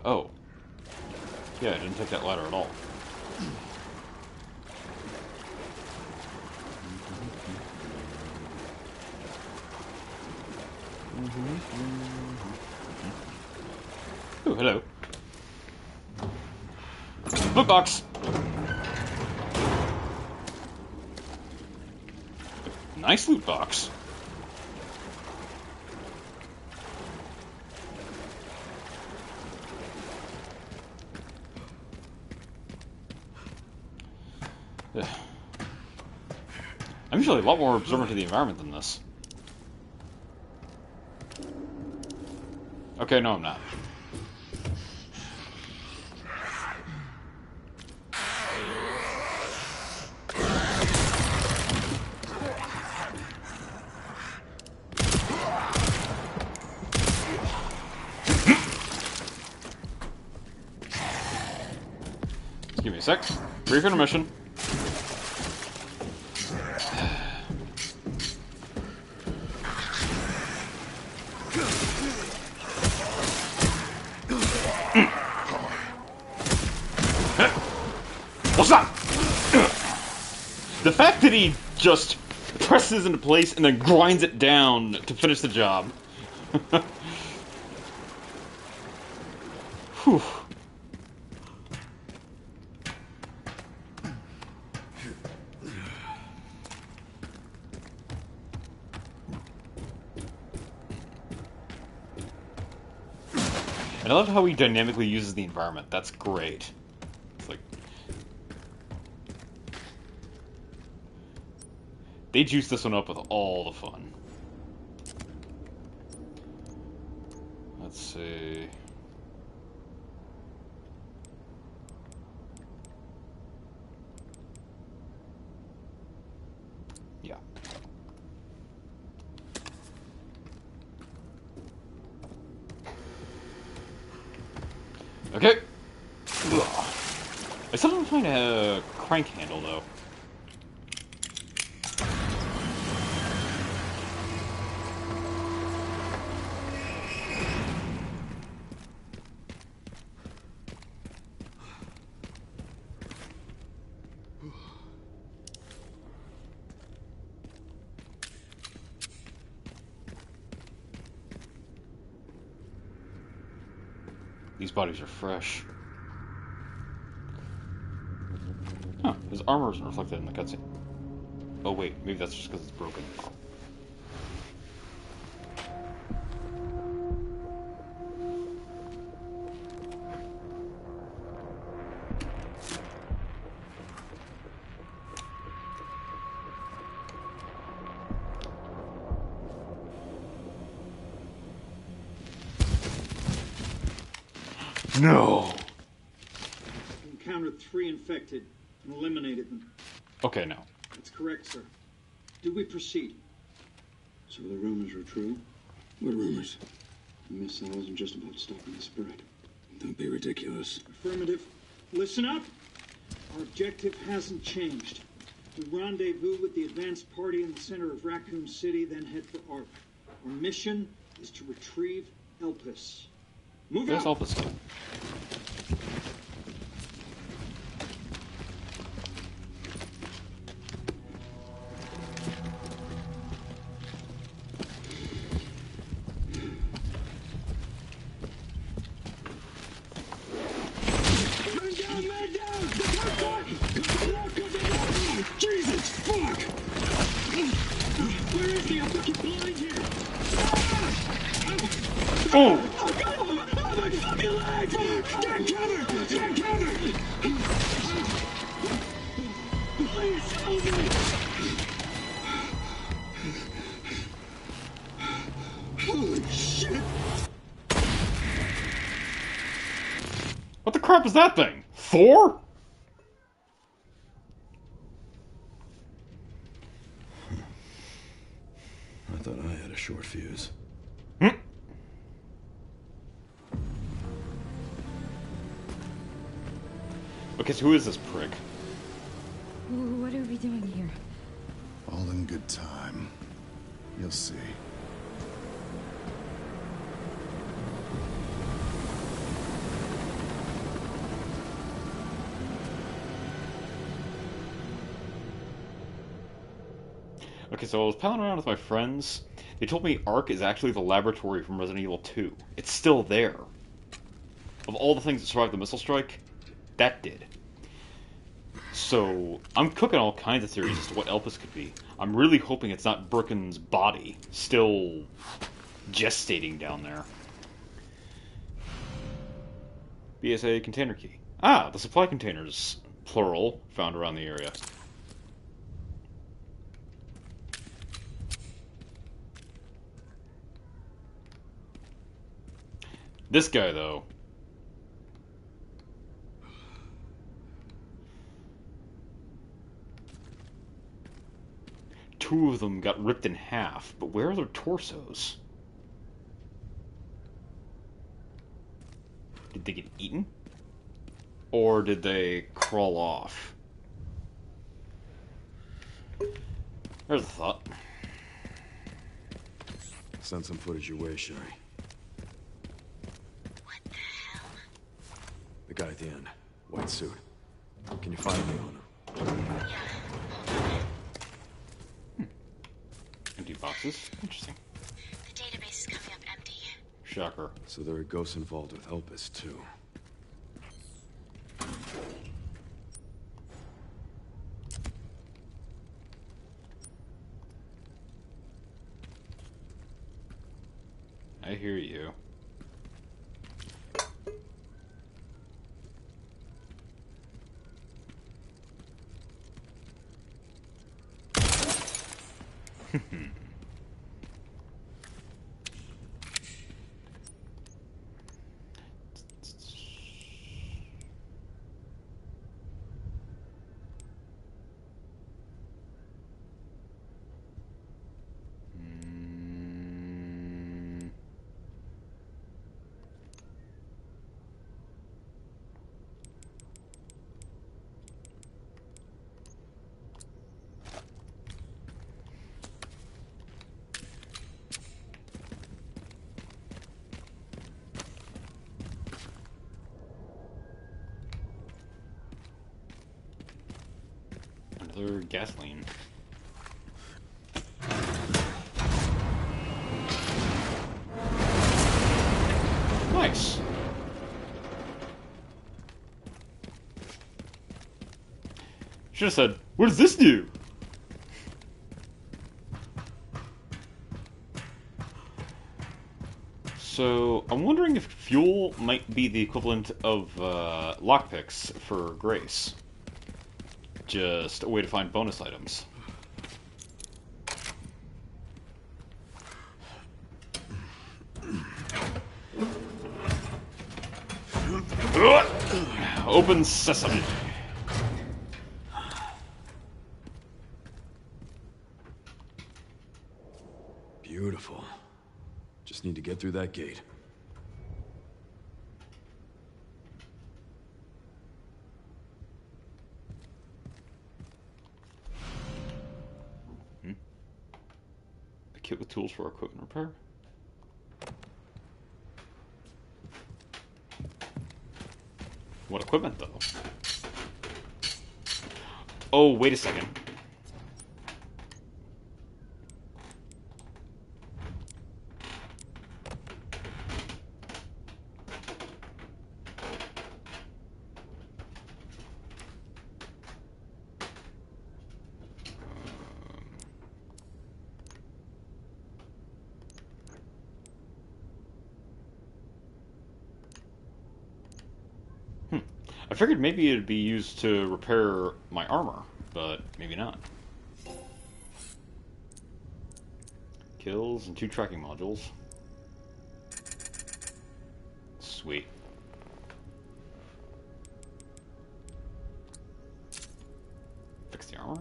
Oh. Yeah, I didn't take that ladder at all. Ooh, hello. Loot box! Nice loot box. Ugh. I'm usually a lot more observant to the environment than this. Okay, no, I'm not. Just give me a sec. Brief intermission. What's that? The fact that he just presses into place and then grinds it down to finish the job. Whew. And I love how he dynamically uses the environment. That's great. It's like... they juiced this one up with all the fun. Let's see... yeah. Okay. Ugh. I still don't find a crank handle, though. These bodies are fresh. Huh, his armor isn't reflected in the cutscene. Oh wait, maybe that's just because it's broken. No! Encountered of 3 infected and eliminated them. Okay, now. That's correct, sir. Do we proceed? So the rumors were true? What rumors? The missile wasn't just about stopping the spread. Don't be ridiculous. Affirmative. Listen up. Our objective hasn't changed. We rendezvous with the advanced party in the center of Raccoon City, then head for ARC. Our mission is to retrieve Elpis. Move There's out! Elpis. Jesus, fuck! Where is he? I'm fucking blind here! Oh! Oh, my fucking leg! Get covered! Get covered! Please help me! Holy shit! What the crap is that thing? Thor? I thought I had a short fuse. Okay, so who is this prick? What are we doing here? All in good time. You'll see. Okay, so I was palling around with my friends. They told me ARC is actually the laboratory from Resident Evil 2. It's still there. Of all the things that survived the missile strike, that did. So, I'm cooking all kinds of theories as to what Elpis could be. I'm really hoping it's not Birkin's body, still gestating down there. BSA container key. Ah, the supply containers, plural, found around the area. This guy, though. Two of them got ripped in half, but where are their torsos? Did they get eaten? Or did they crawl off? There's a thought. Send some footage your way, Sherry. What the hell? The guy at the end. White suit. Can you find me on him? Yeah, hold on. Empty boxes? Interesting. The database is coming up empty. Shocker. So there are ghosts involved with Elpis, too. I hear you. Another gasoline. Nice. Should have said, what does this do? So, I'm wondering if fuel might be the equivalent of lockpicks for Grace. Just a way to find bonus items. Open sesame. Beautiful. Just need to get through that gate. A kit with tools for equipment repair. What equipment, though? Oh, wait a second. I figured maybe it'd be used to repair my armor, but maybe not. Kills and 2 tracking modules. Sweet. Fix the armor?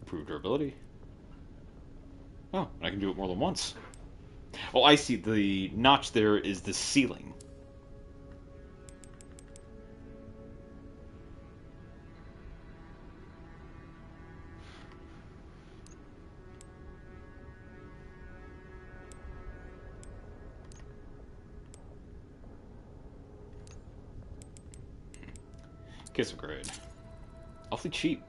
Improve durability. Oh, and I can do it more than once. Oh, I see. The notch there is the ceiling. Case of grade. Awfully cheap.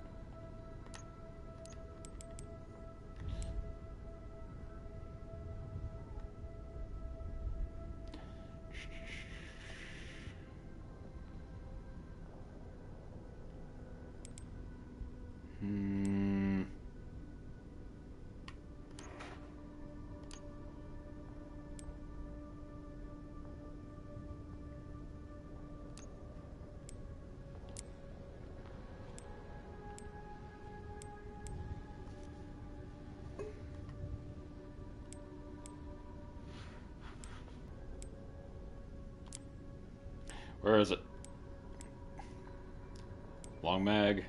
Where is it? Long mag.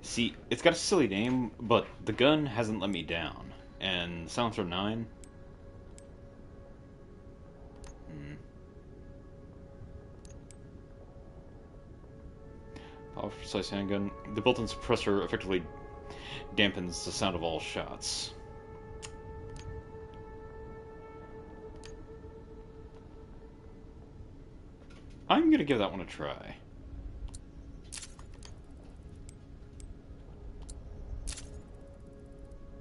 See, it's got a silly name, but the gun hasn't let me down. And silencer 9. Powerful precise handgun. The built-in suppressor effectively dampens the sound of all shots. I'm gonna give that one a try.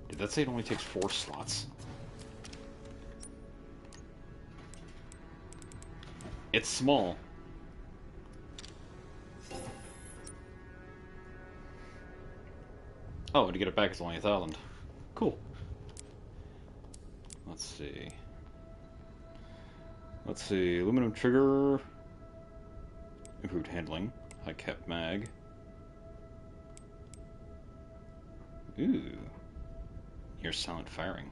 Did that say it only takes 4 slots? It's small. Oh, and to get it back it's only 1,000. Cool. Let's see. Let's see. Aluminum trigger. Improved handling. High cap mag. Ooh. Near silent firing.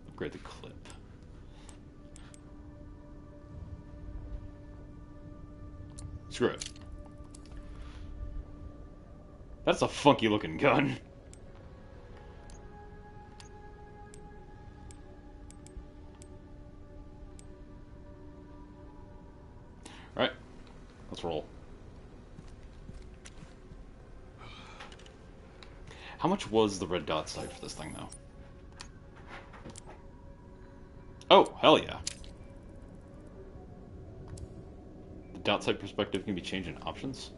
Upgrade the clip. Screw it. That's a funky looking gun. Alright. Let's roll. How much was the red dot sight for this thing, though? Oh, hell yeah. The dot sight perspective can be changed in options.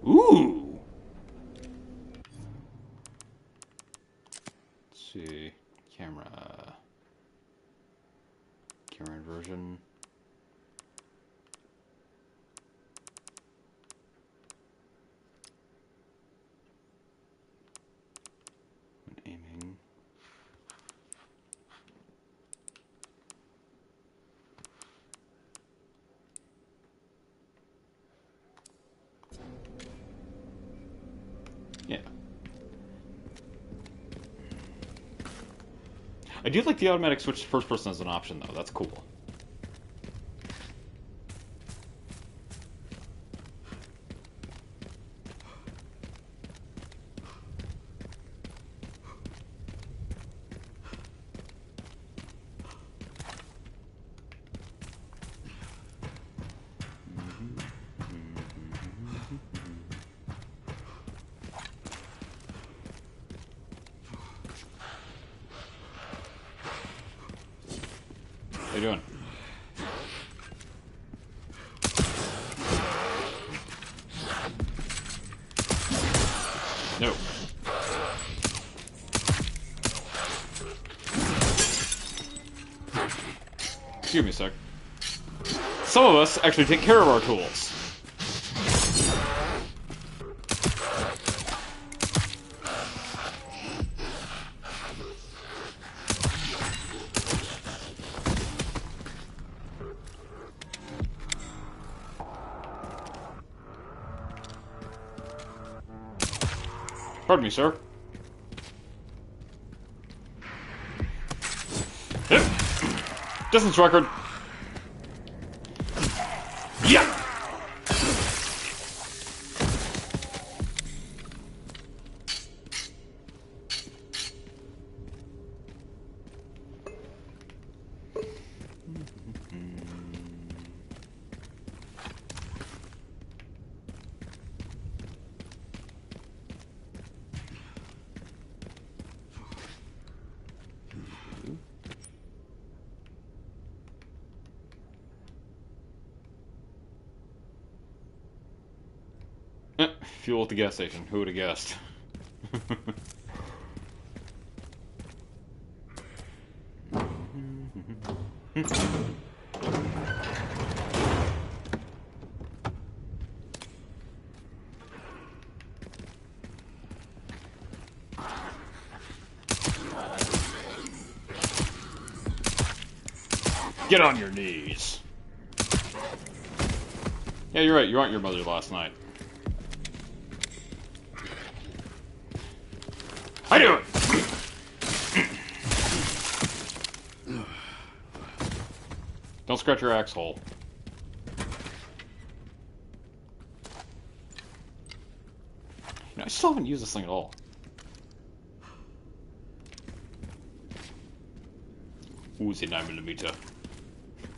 Ooh! Let's see. Camera inversion. I do like the automatic switch to first person as an option, though. That's cool. How you doing? No. Excuse me a sec. Some of us actually take care of our tools. Pardon me, sir. Yep. Distance record. Yeah. Fuel at the gas station. Who would have guessed? Get on your knees. Yeah, you're right. You aren't your mother last night. I do it! Don't scratch your axe hole. You know, I still haven't used this thing at all. Uzi 9mm.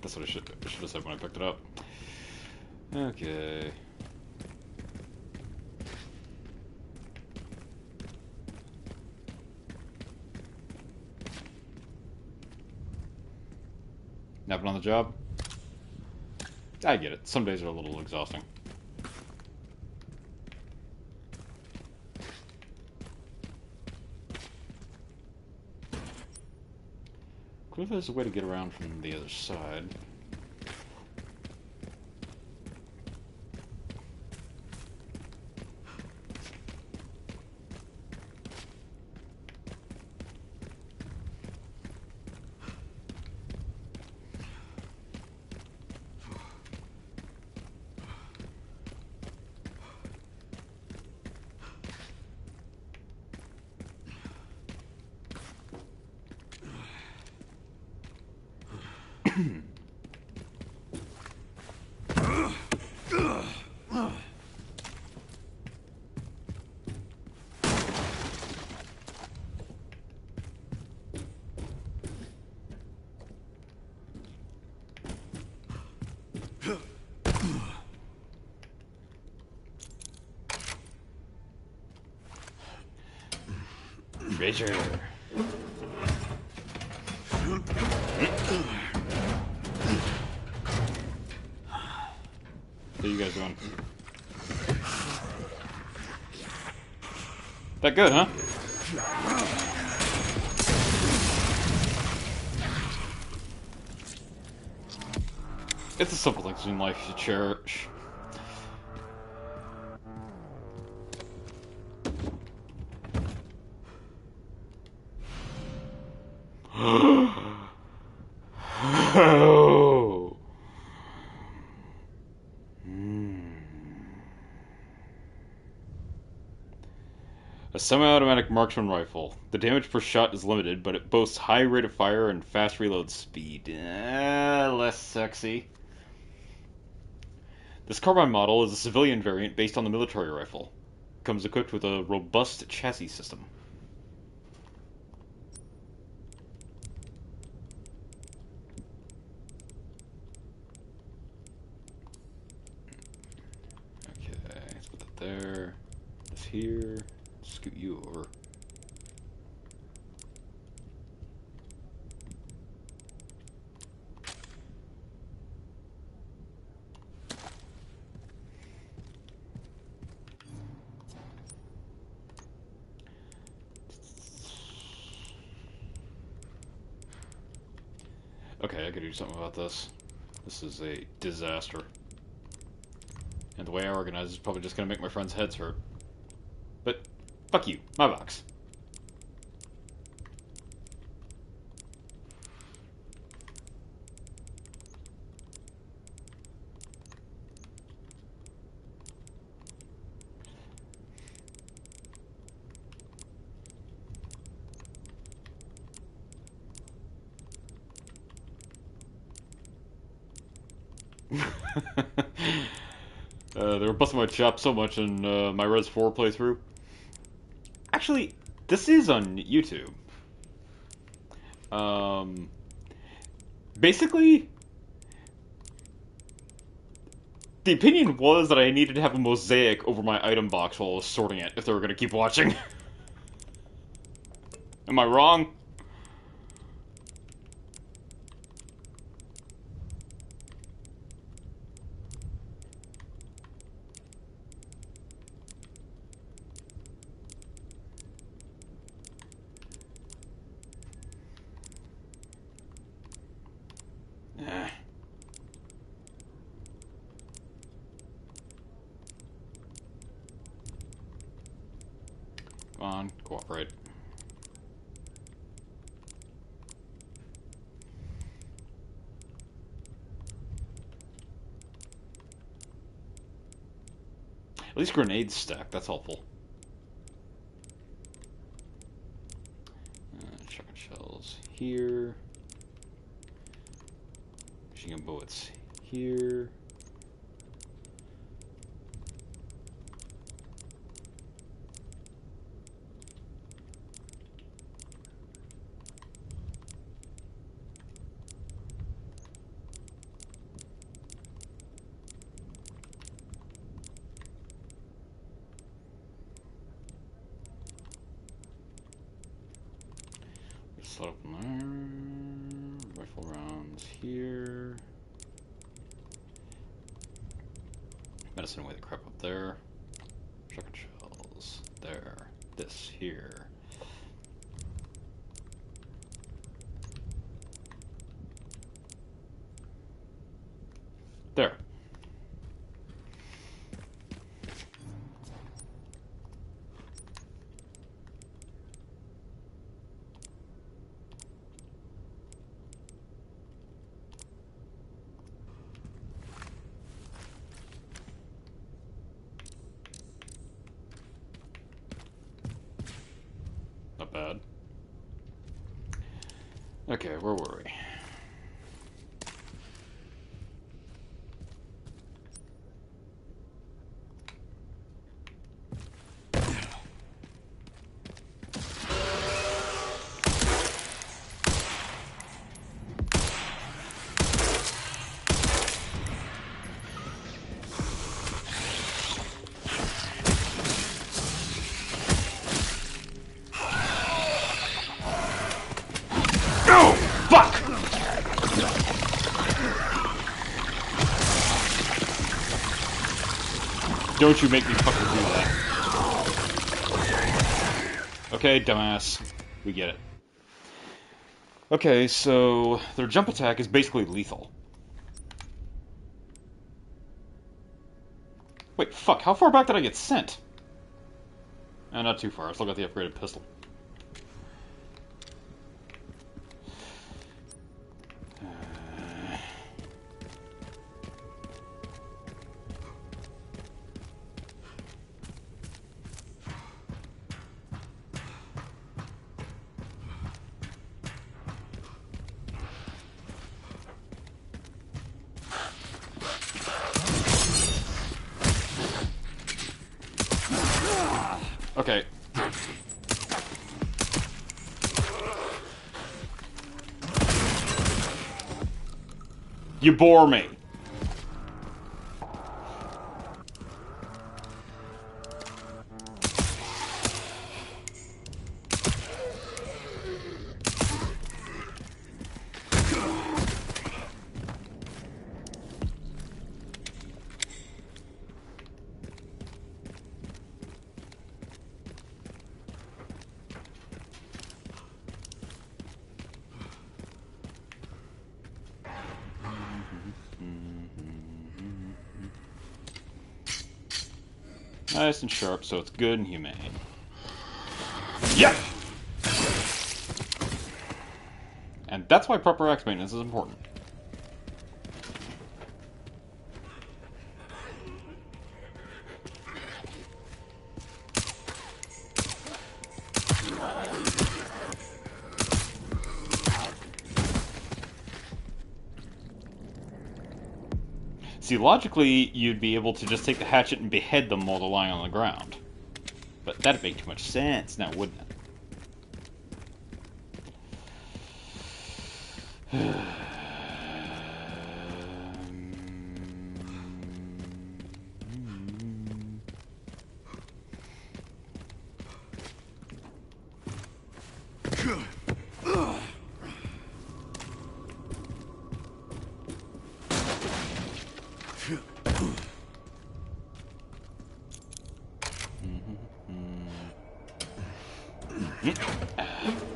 That's what I should have said when I picked it up. Okay. Napping on the job? I get it. Some days are a little exhausting. What if there's a way to get around from the other side? Treasure. What are you guys doing? That good, huh? It's the simple things in life you cherish. Oh. A semi-automatic marksman rifle. The damage per shot is limited, but it boasts high rate of fire and fast reload speed. Less sexy. This carbine model is a civilian variant based on the military rifle. Comes equipped with a robust chassis system. Okay, let's put that there. This here. Scoot you over. Okay, I could do something about this. This is a disaster. And the way I organize is probably just gonna make my friends' heads hurt. But, fuck you. My box. They were busting my chops so much in my Res 4 playthrough. Actually, this is on YouTube. Basically, the opinion was that I needed to have a mosaic over my item box while I was sorting it if they were going to keep watching. Am I wrong? Eh. Come on, cooperate. At least grenades stack, that's helpful. Shotgun shells here. Machine gun bullets here. Slot up in there. Rifle rounds here. Medicine away the crap up there. Shotgun shells there. This here. There. Not bad. Okay, where were we? Don't you make me fucking do that. Okay, dumbass. We get it. Okay, so their jump attack is basically lethal. Wait, fuck, how far back did I get sent? Not too far, I still got the upgraded pistol. Okay. You bore me. Nice and sharp, so it's good and humane. Yep! And that's why proper axe maintenance is important. See, logically, you'd be able to just take the hatchet and behead them while they're lying on the ground. But that'd make too much sense now, wouldn't it?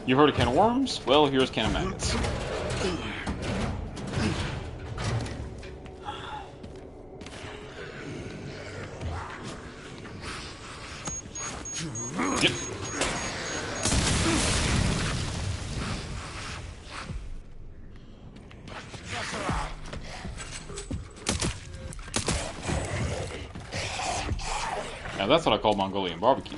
You heard a can of worms? Well, here's a can of maggots. Yep. Now that's what I call Mongolian barbecue.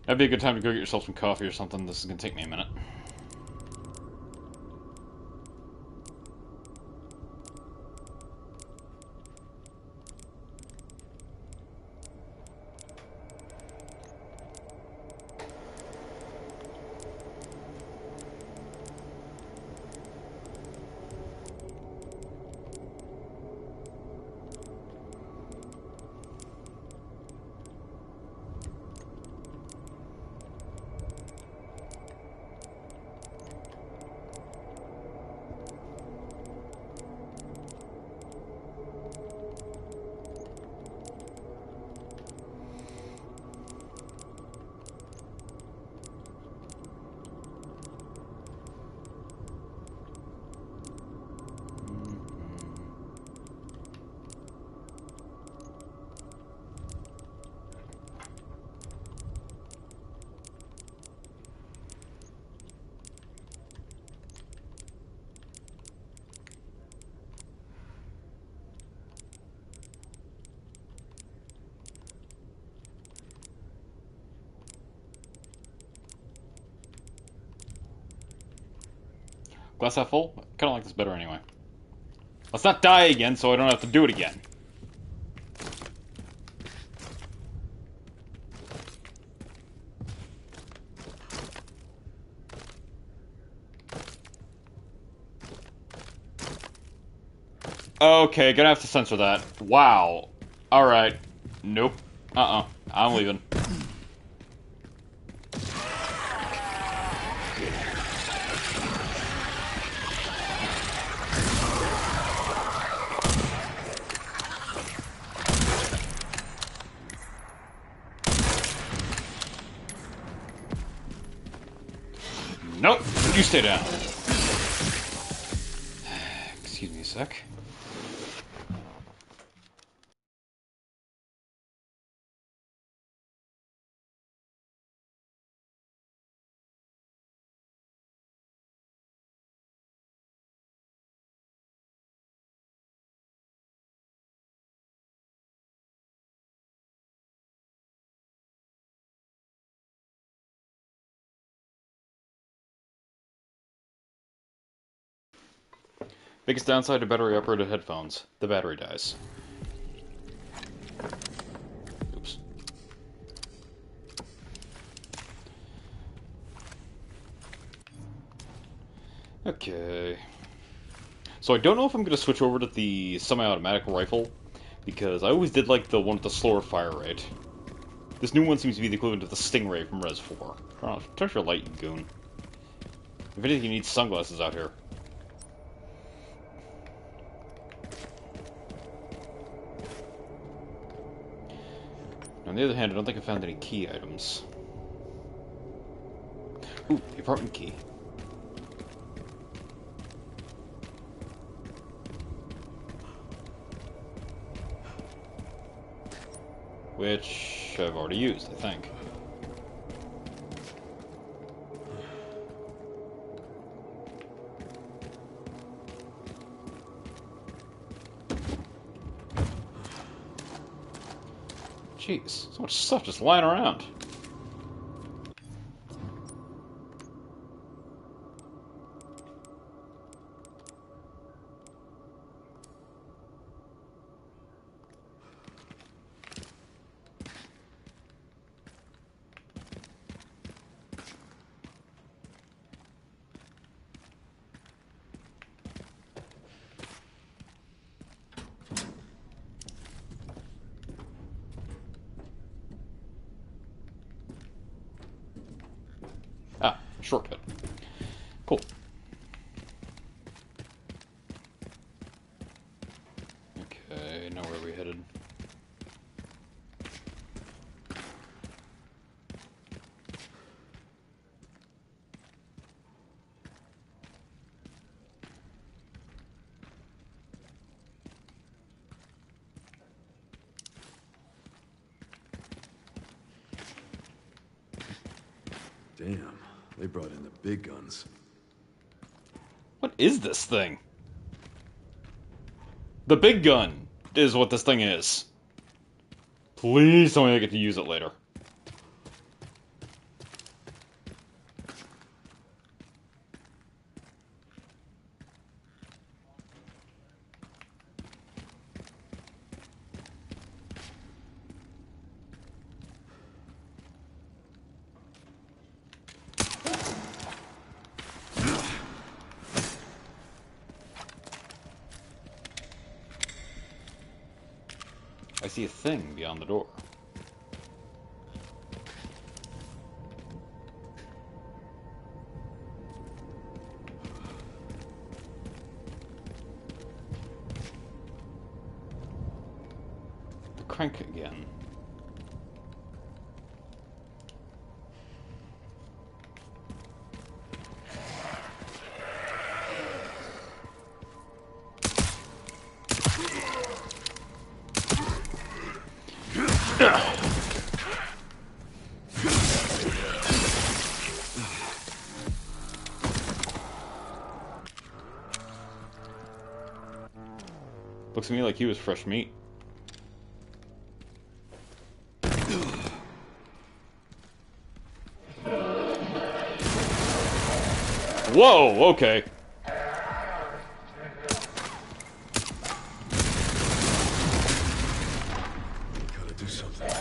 That'd be a good time to go get yourself some coffee or something. This is gonna take me a minute. Glass half full? Kinda like this better anyway. Let's not die again so I don't have to do it again. Okay, gonna have to censor that. Wow. Alright. Nope. I'm leaving. Nope. You stay down. Excuse me a sec. Biggest downside to battery-operated headphones. The battery dies. Oops. Okay. So I don't know if I'm going to switch over to the semi-automatic rifle, because I always did like the one with the slower fire rate. This new one seems to be the equivalent of the Stingray from Res 4. Oh, touch your light, you goon. If anything, you need sunglasses out here. On the other hand, I don't think I found any key items. Ooh, the apartment key. Which I've already used, I think. Jeez, so much stuff just lying around. Ah, shortcut. Cool. Okay, now where are we headed? Damn, they brought in the big guns. What is this thing? The big gun is what this thing is. Please tell me I get to use it later. I see a thing beyond the door. The crank again. Looks to me like he was fresh meat. Whoa, okay. Gotta do something.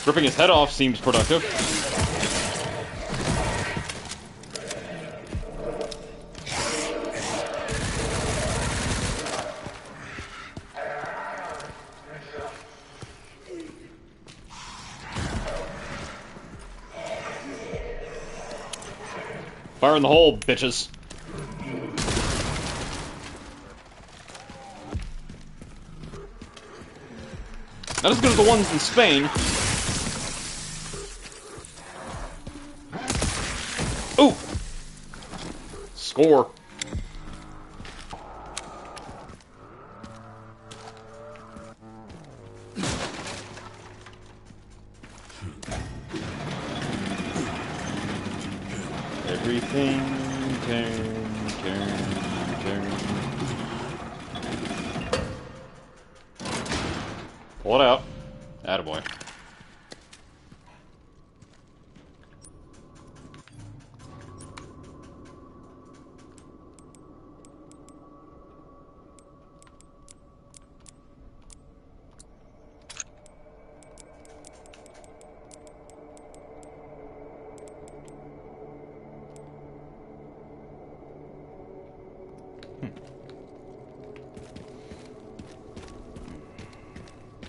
Ripping his head off seems productive. Fire in the hole, bitches. Not as good as the ones in Spain. Ooh! Score. Everything turn. Pull it out. Attaboy.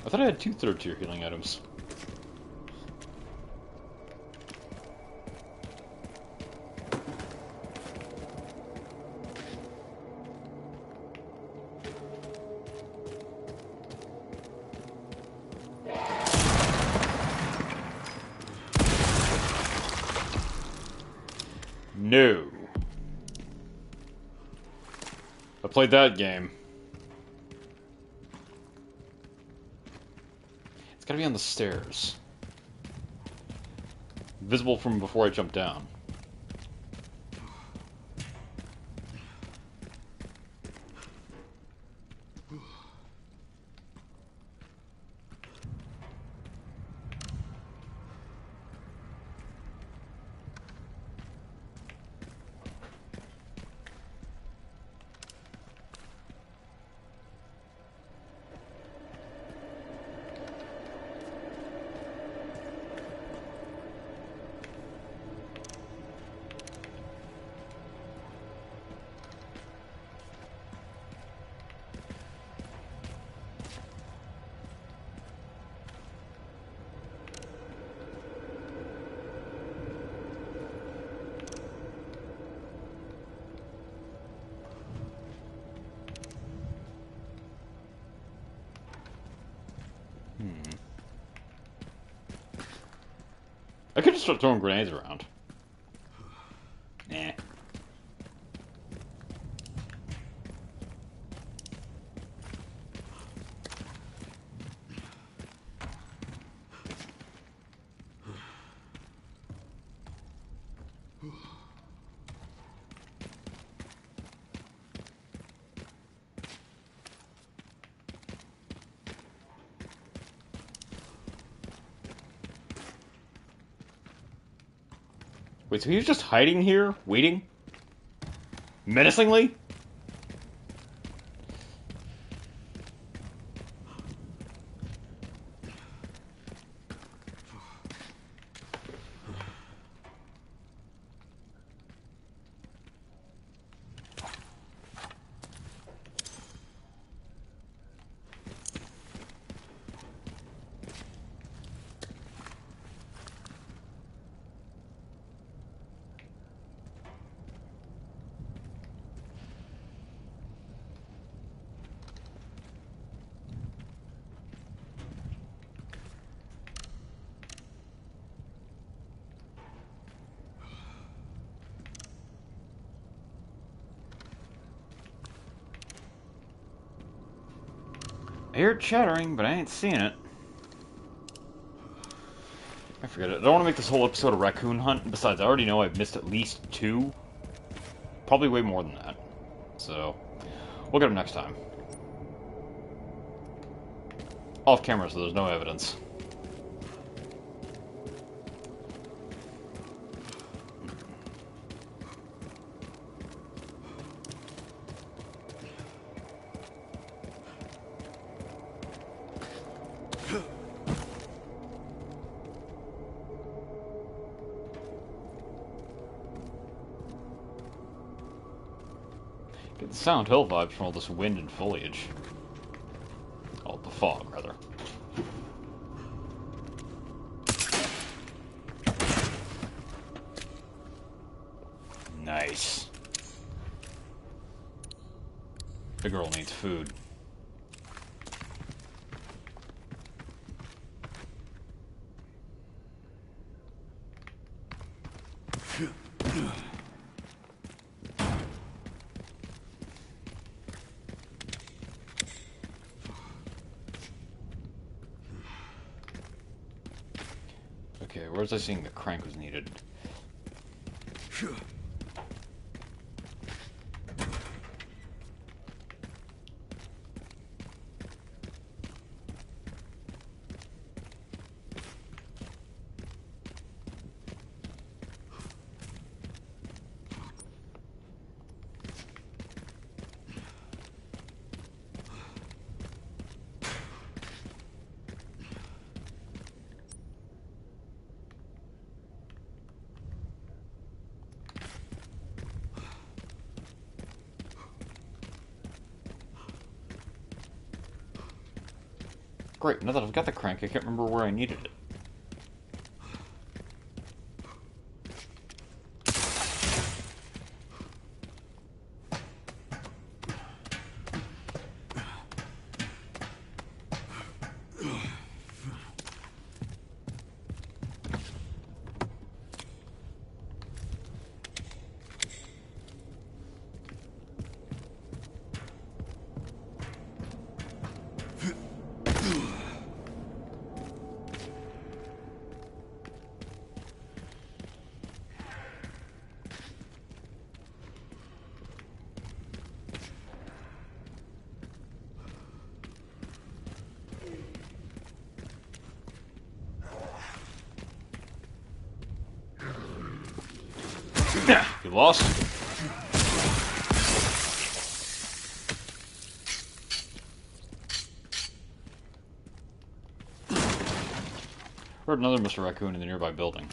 I thought I had 2 third-tier healing items. No. I played that game. It's gotta be on the stairs. Visible from before I jump down. I could just start throwing grenades around. Nah. Wait, so he was just hiding here, waiting? Menacingly? I hear it chattering, but I ain't seeing it. I forget it. I don't want to make this whole episode a raccoon hunt. Besides, I already know I've missed at least 2. Probably way more than that. So, we'll get them next time. Off camera, so there's no evidence. Get the Silent Hill vibes from all this wind and foliage. Oh, the fog, rather. Nice. The girl needs food. Okay, where was I seeing the crank was needed? Great, now that I've got the crank, I can't remember where I needed it. You lost? Heard another Mr. Raccoon in the nearby building.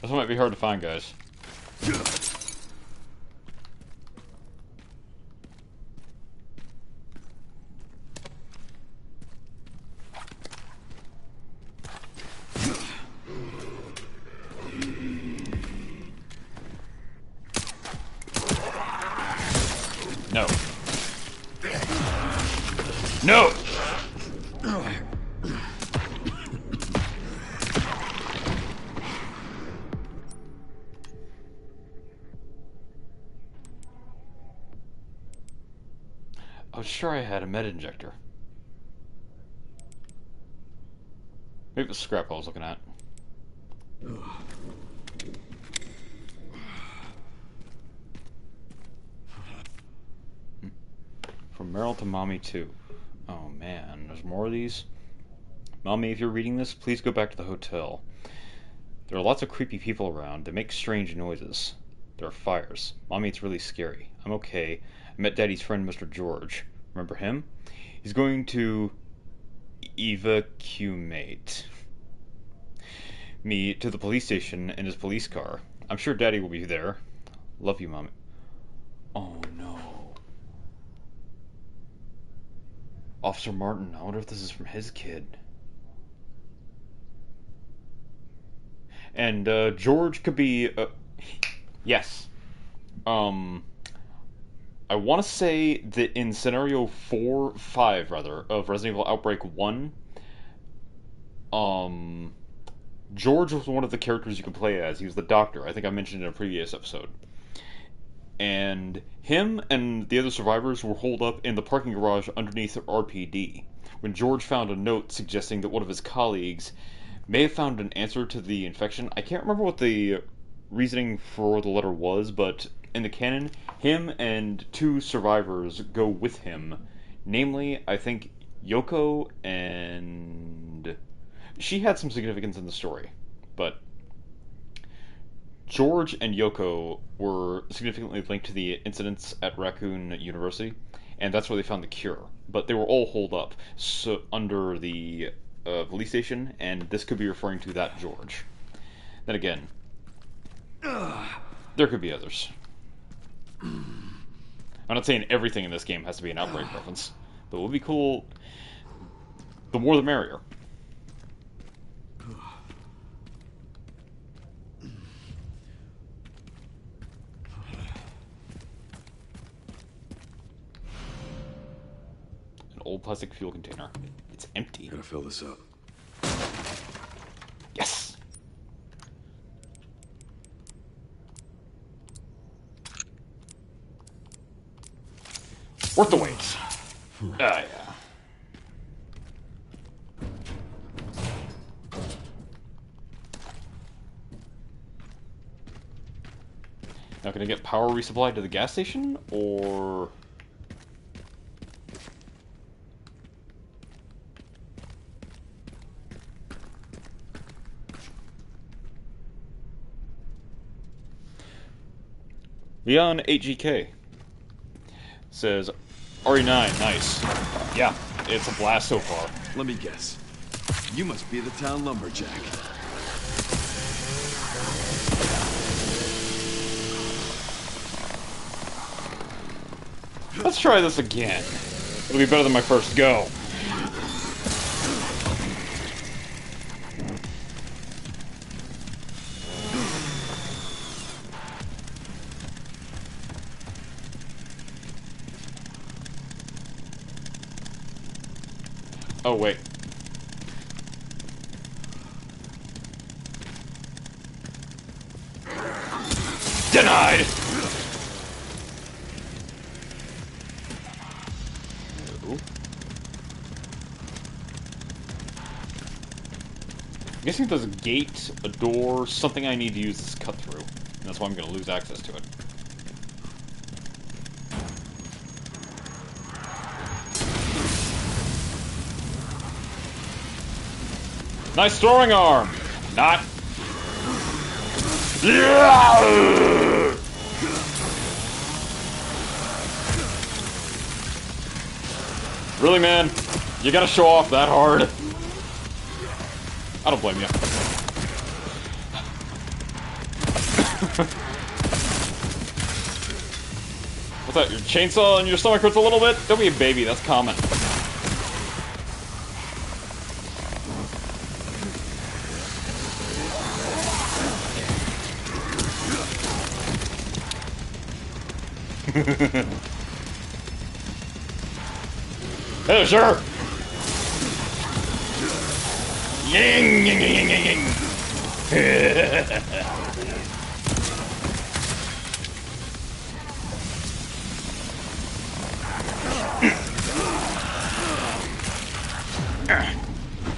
This one might be hard to find, guys. No. No! I was sure I had a med injector. Maybe it was scrap I was looking at. From Meryl to Mommy 2. Oh man, there's more of these? Mommy, if you're reading this, please go back to the hotel. There are lots of creepy people around. They make strange noises. There are fires. Mommy, it's really scary. I'm okay. I met Daddy's friend, Mr. George. Remember him? He's going to evacuate me to the police station in his police car. I'm sure Daddy will be there. Love you, Mommy. Oh no. Officer Martin, I wonder if this is from his kid. And George could be yes. I want to say that in scenario 5 rather of Resident Evil Outbreak 1, George was one of the characters you could play as. He was the doctor. I think I mentioned in a previous episode. And him and the other survivors were holed up in the parking garage underneath RPD when George found a note suggesting that one of his colleagues may have found an answer to the infection. I can't remember what the reasoning for the letter was, but in the canon, him and 2 survivors go with him. Namely, I think Yoko, and she had some significance in the story, but George and Yoko were significantly linked to the incidents at Raccoon University, and that's where they found the cure. But they were all holed up under the police station, and this could be referring to that George. Then again, there could be others. I'm not saying everything in this game has to be an Outbreak reference, but it would be cool. The more the merrier. Old plastic fuel container. It's empty. Gotta fill this up. Yes! Worth the wait. Ah, yeah. Now, can I get power resupplied to the gas station, or... Leon 8GK says, RE9, nice. Yeah, it's a blast so far. Let me guess. You must be the town lumberjack. Let's try this again. It'll be better than my first go. Oh, wait. Denied! No. I'm guessing there's a gate, a door, something I need to use this cut through. And that's why I'm going to lose access to it. Nice throwing arm! Not. Really, man? You gotta show off that hard? I don't blame you. What's that, your chainsaw and your stomach hurts a little bit? Don't be a baby, that's common. Hey, sure. Ying, ying, ying, ying, ying.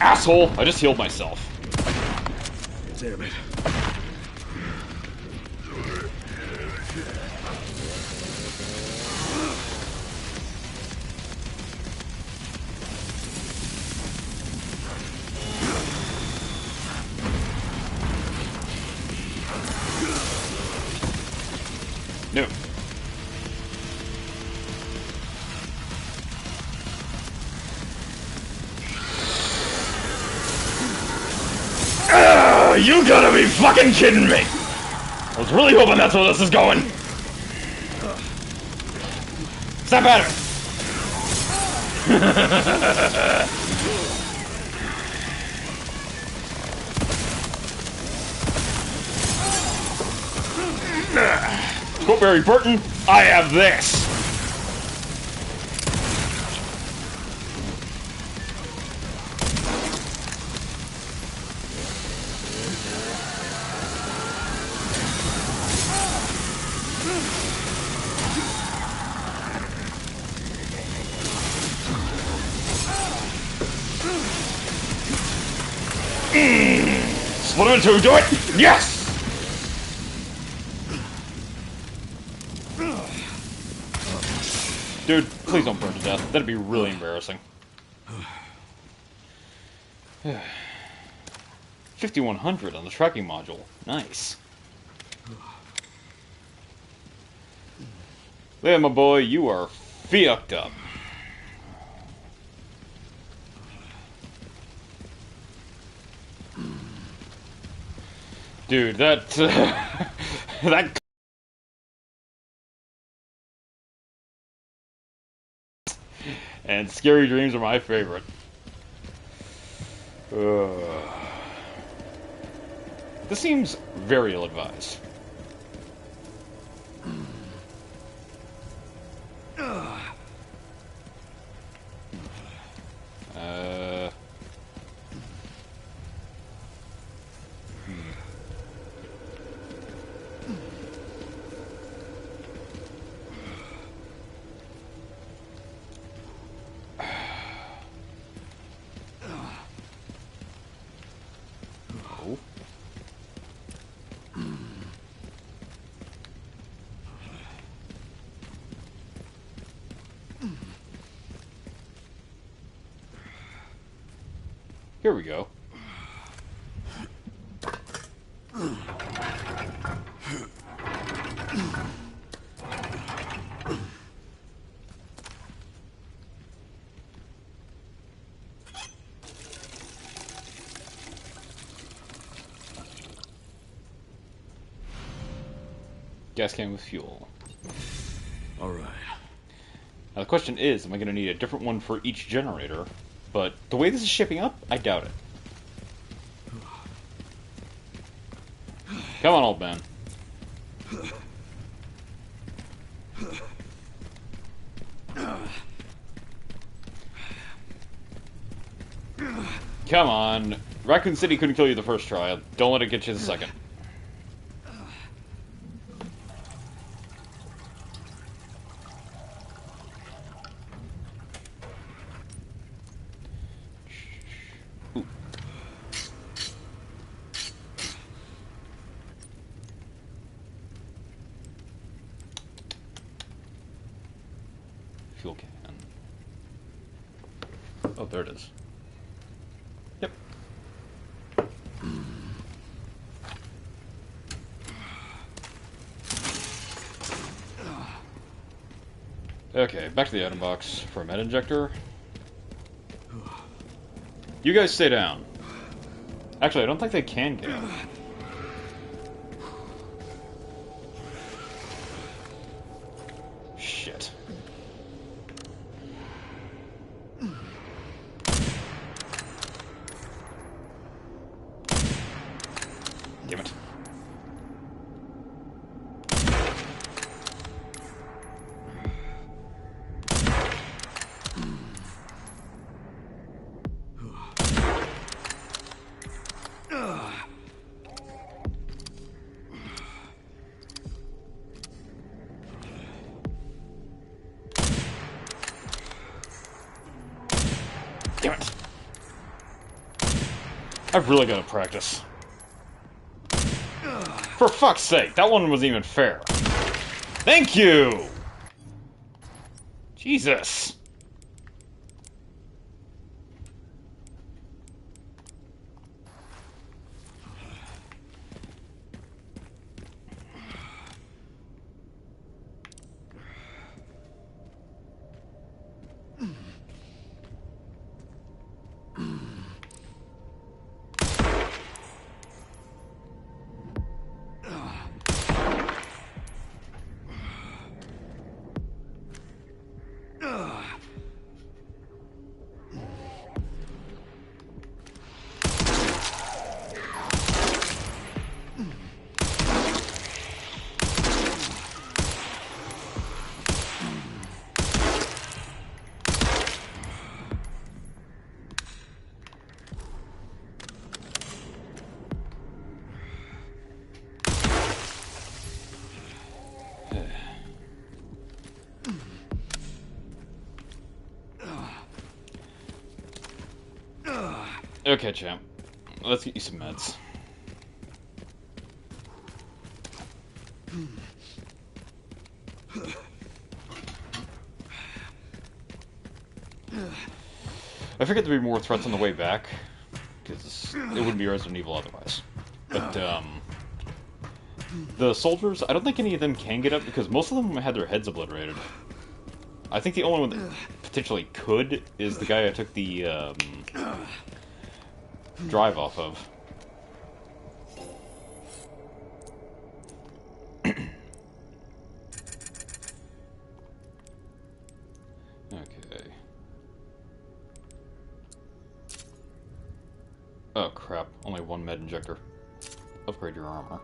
Asshole! I just healed myself. Damn it. No. You gotta be fucking kidding me! I was really hoping that's where this is going. Stop at it! Scopeberry Burton, I have this! Split him in two, do it! Yes! Dude, please don't burn to death. That'd be really embarrassing. 5100 on the tracking module. Nice. There, my boy, you are fucked up. Dude, that... that... And scary dreams are my favorite. This seems very ill-advised. Here we go. Gas can with fuel. Alright. Now the question is, am I going to need a different one for each generator? But the way this is shaping up, I doubt it. Come on, old man. Come on. Raccoon City couldn't kill you the first try. Don't let it get you the second. Ooh. Fuel can. Oh, there it is. Yep. Okay, back to the item box for a med injector. You guys stay down. Actually, I don't think they can get out. Shit. Damn it. Damn it. I've really got to practice. For fuck's sake, that one wasn't even fair. Thank you! Jesus. Okay, champ. Let's get you some meds. I figured there'd be more threats on the way back, because it wouldn't be Resident Evil otherwise. But, the soldiers, I don't think any of them can get up, because most of them had their heads obliterated. I think the only one that potentially could is the guy I took the, drive off of. Okay. Oh crap, only one med injector. Upgrade your armor.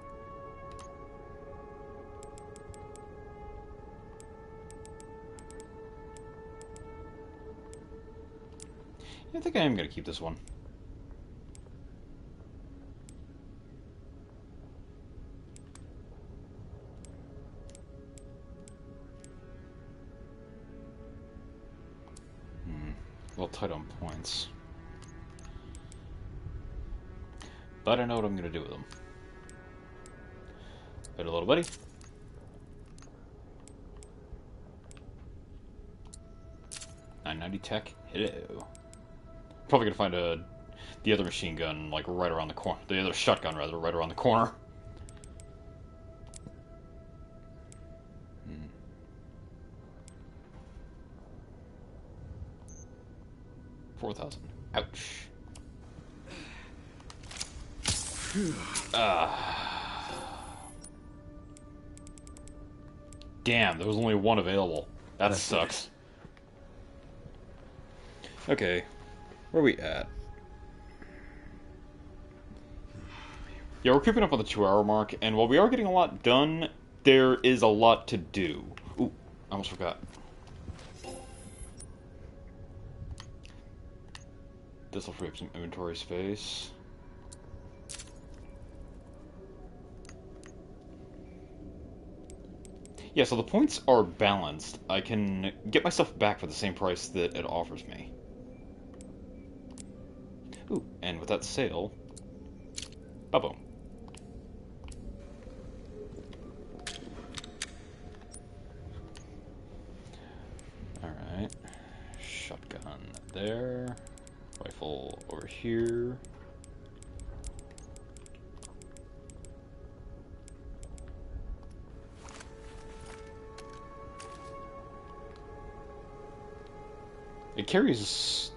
I think I am gonna keep this one. Well, tight on points. But I know what I'm gonna do with them. Hey, little buddy. .990 tech. Hello. Probably gonna find the other machine gun like right around the corner. The other shotgun rather, right around the corner. 4,000. Ouch. Damn, there was only one available. That That's sucks. Okay, where are we at? Yeah, we're creeping up on the 2-hour mark, and while we are getting a lot done, there is a lot to do. Ooh, I almost forgot. This will free up some inventory space. Yeah, so the points are balanced. I can get myself back for the same price that it offers me. Ooh, and with that sale, ba-boom. Alright. Shotgun there. Rifle over here. It carries...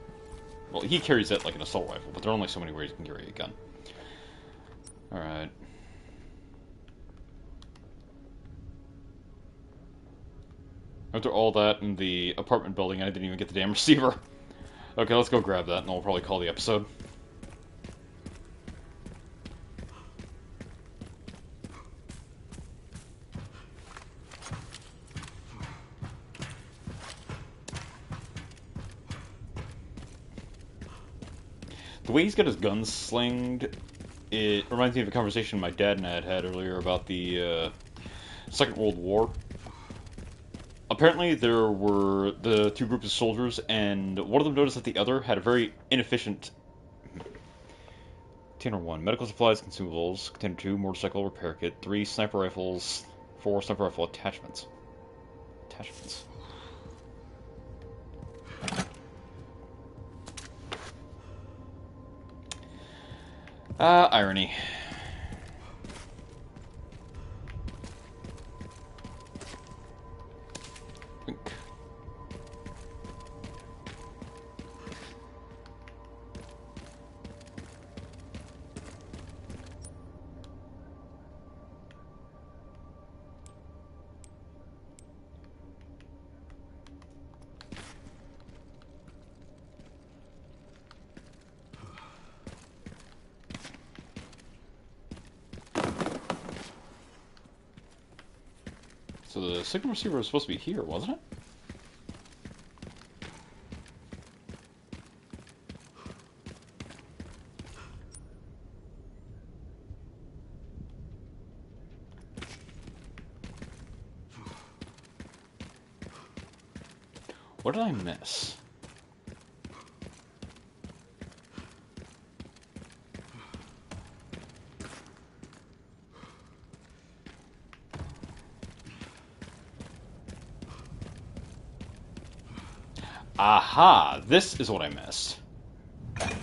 Well, he carries it like an assault rifle, but there are only so many ways you can carry a gun. Alright. After all that in the apartment building, I didn't even get the damn receiver. Okay, let's go grab that, and we'll probably call the episode. The way he's got his guns slinged, it reminds me of a conversation my dad and I had earlier about the Second World War. Apparently, there were the two groups of soldiers, and one of them noticed that the other had a very inefficient... Container 1, medical supplies, consumables. Container 2, motorcycle repair kit. 3, sniper rifles. 4, sniper rifle attachments. Attachments. Irony. Wink. So the signal receiver was supposed to be here, wasn't it? What did I miss? Aha! This is what I missed. Gotta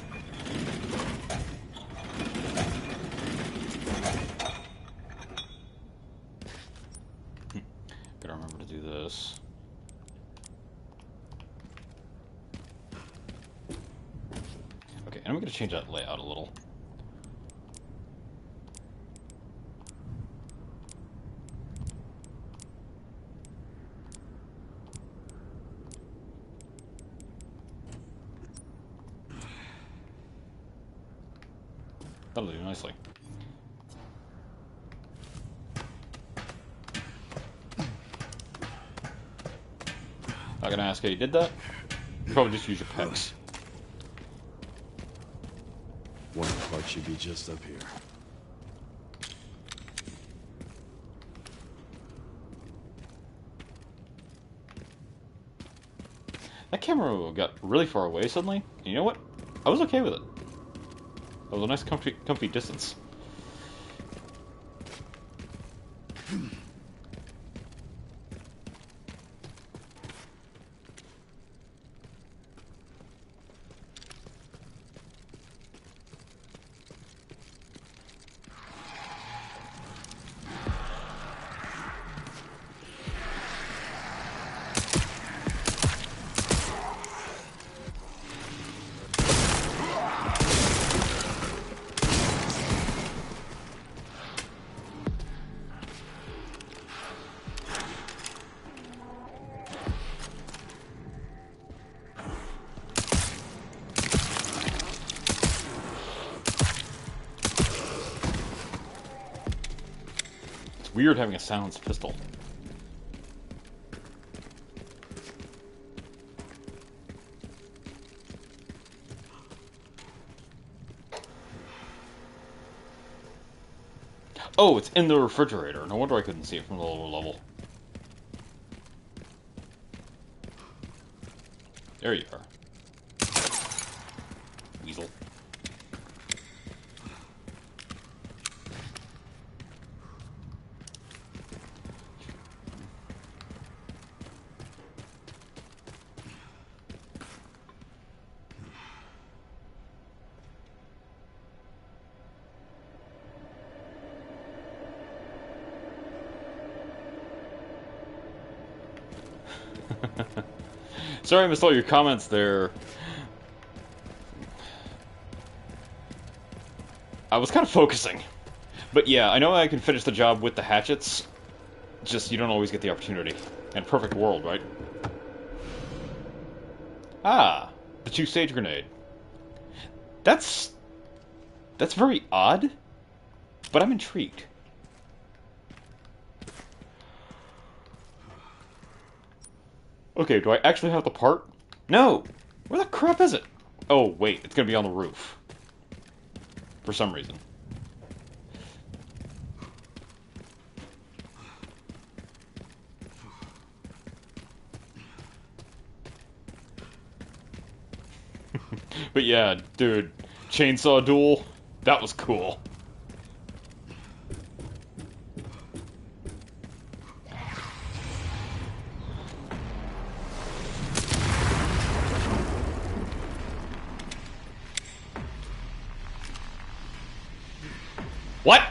remember to do this. Okay, and I'm gonna change that layout a little. That'll do nicely. Not gonna ask how you did that. You probably just use your pecs. One part should be just up here. That camera got really far away suddenly. And you know what? I was okay with it. That was a nice comfy distance. It's weird having a silenced pistol. Oh, it's in the refrigerator. No wonder I couldn't see it from the lower level. There you are. Weasel. Sorry I missed all your comments there. I was kind of focusing. But yeah, I know I can finish the job with the hatchets. Just, you don't always get the opportunity. In a perfect world, right? Ah, the two-stage grenade. That's very odd, but I'm intrigued. Okay, do I actually have the part? No! Where the crap is it? Oh, wait, it's gonna be on the roof. For some reason. But yeah, dude, chainsaw duel, that was cool. What?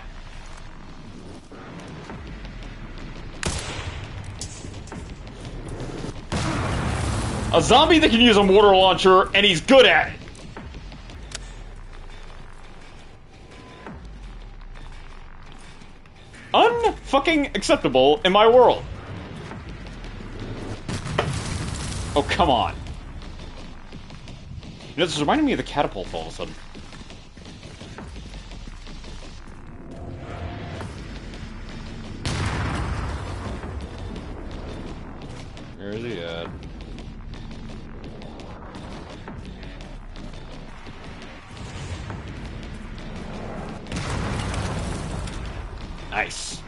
A zombie that can use a mortar launcher, and he's good at it! Unfucking acceptable in my world. Oh, come on. You know, this is reminding me of the catapult all of a sudden. Where is he at? Nice.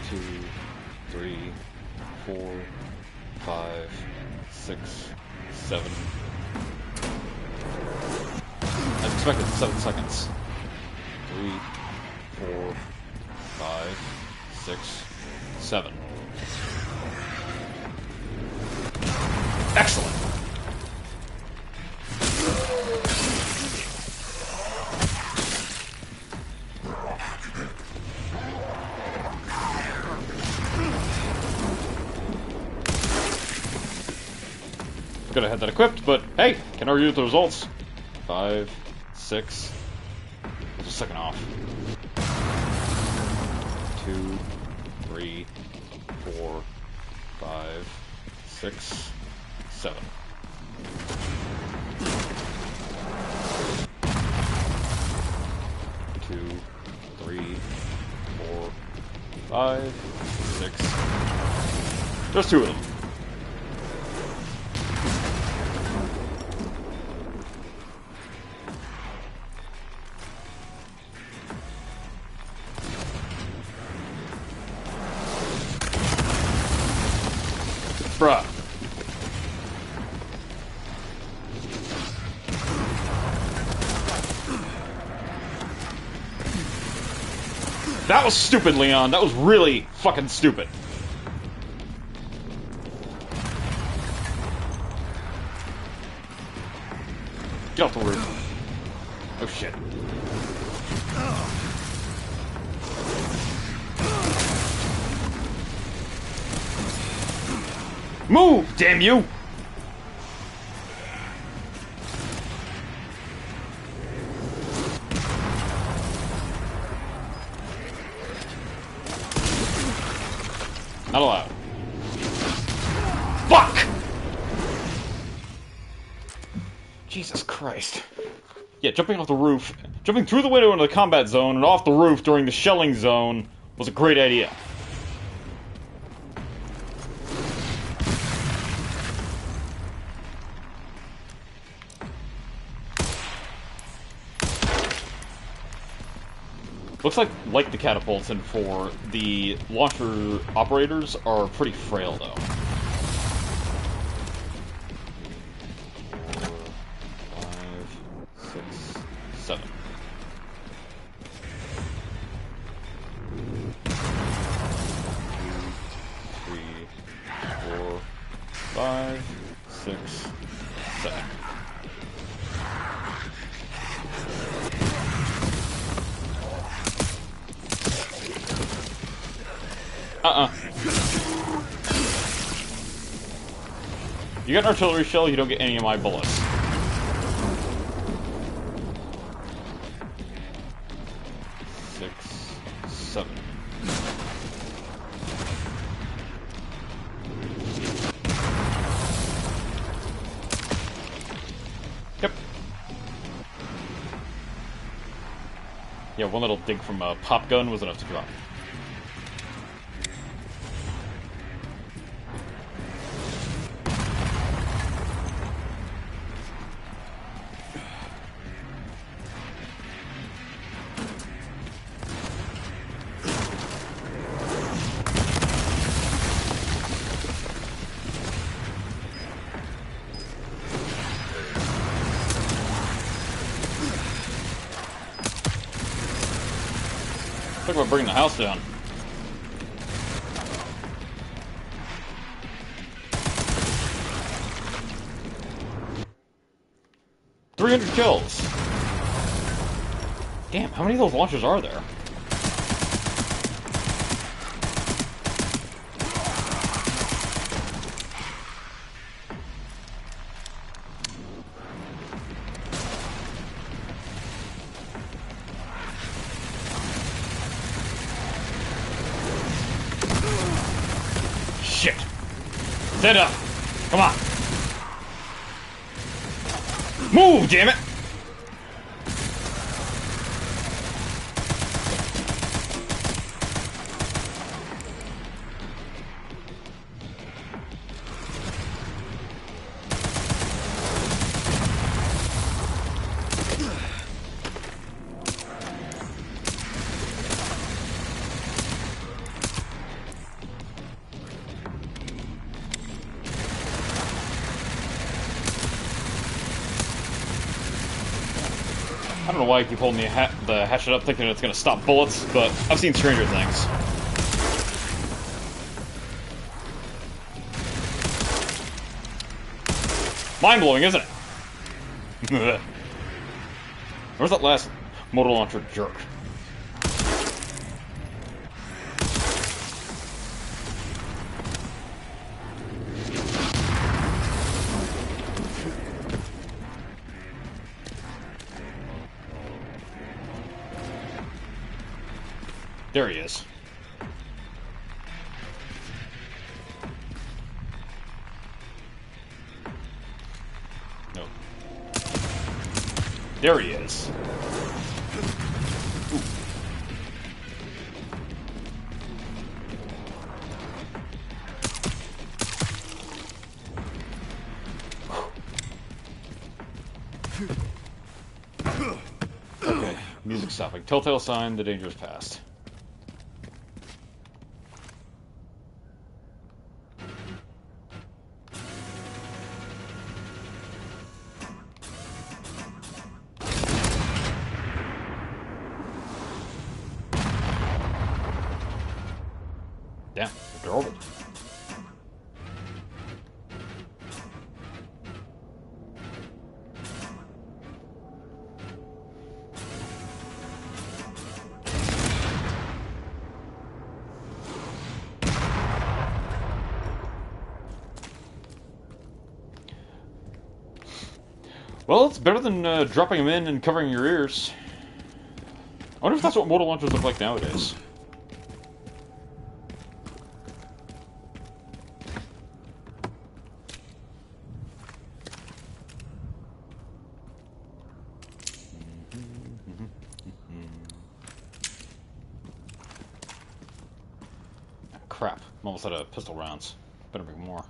Two, three, 4, 5, 6, 7. As expected, 7 seconds. 3, 4, 5, 6, 7. Excellent. Could have had that equipped, but hey, can't argue with the results. 5, 6. What's the second off? 2, 3, 4, 5, 6, 7. Two, 3, 4, 5, 6. There's 2 of them. Bruh. That was stupid, Leon. That was really fucking stupid. Get off the roof. Oh shit. Move, damn you! Not allowed. Fuck! Jesus Christ. Yeah, jumping off the roof, jumping through the window into the combat zone and off the roof during the shelling zone was a great idea. Looks like the catapults in 4, the launcher operators are pretty frail, though. 4, 5, 6, 7. Three, 4, 5, 6, 7. You got an artillery shell, you don't get any of my bullets. Six, 7. Yep. Yeah, one little dig from a pop gun was enough to drop. Talk about bringing the house down. $300 kills. Damn, how many of those launchers are there? Shit! Stand up! Come on! Move, damn it! I don't know why I keep holding the hatchet up thinking it's gonna stop bullets, but I've seen stranger things. Mind-blowing, isn't it? Where's that last motor launcher jerk? There he is. No. There he is. Ooh. Okay, music stopping. Telltale sign, the danger is past. Damn, adorable. Well, it's better than dropping them in and covering your ears. I wonder if that's what mortar launchers look like nowadays. crap. I'm almost out of pistol rounds. Better make more.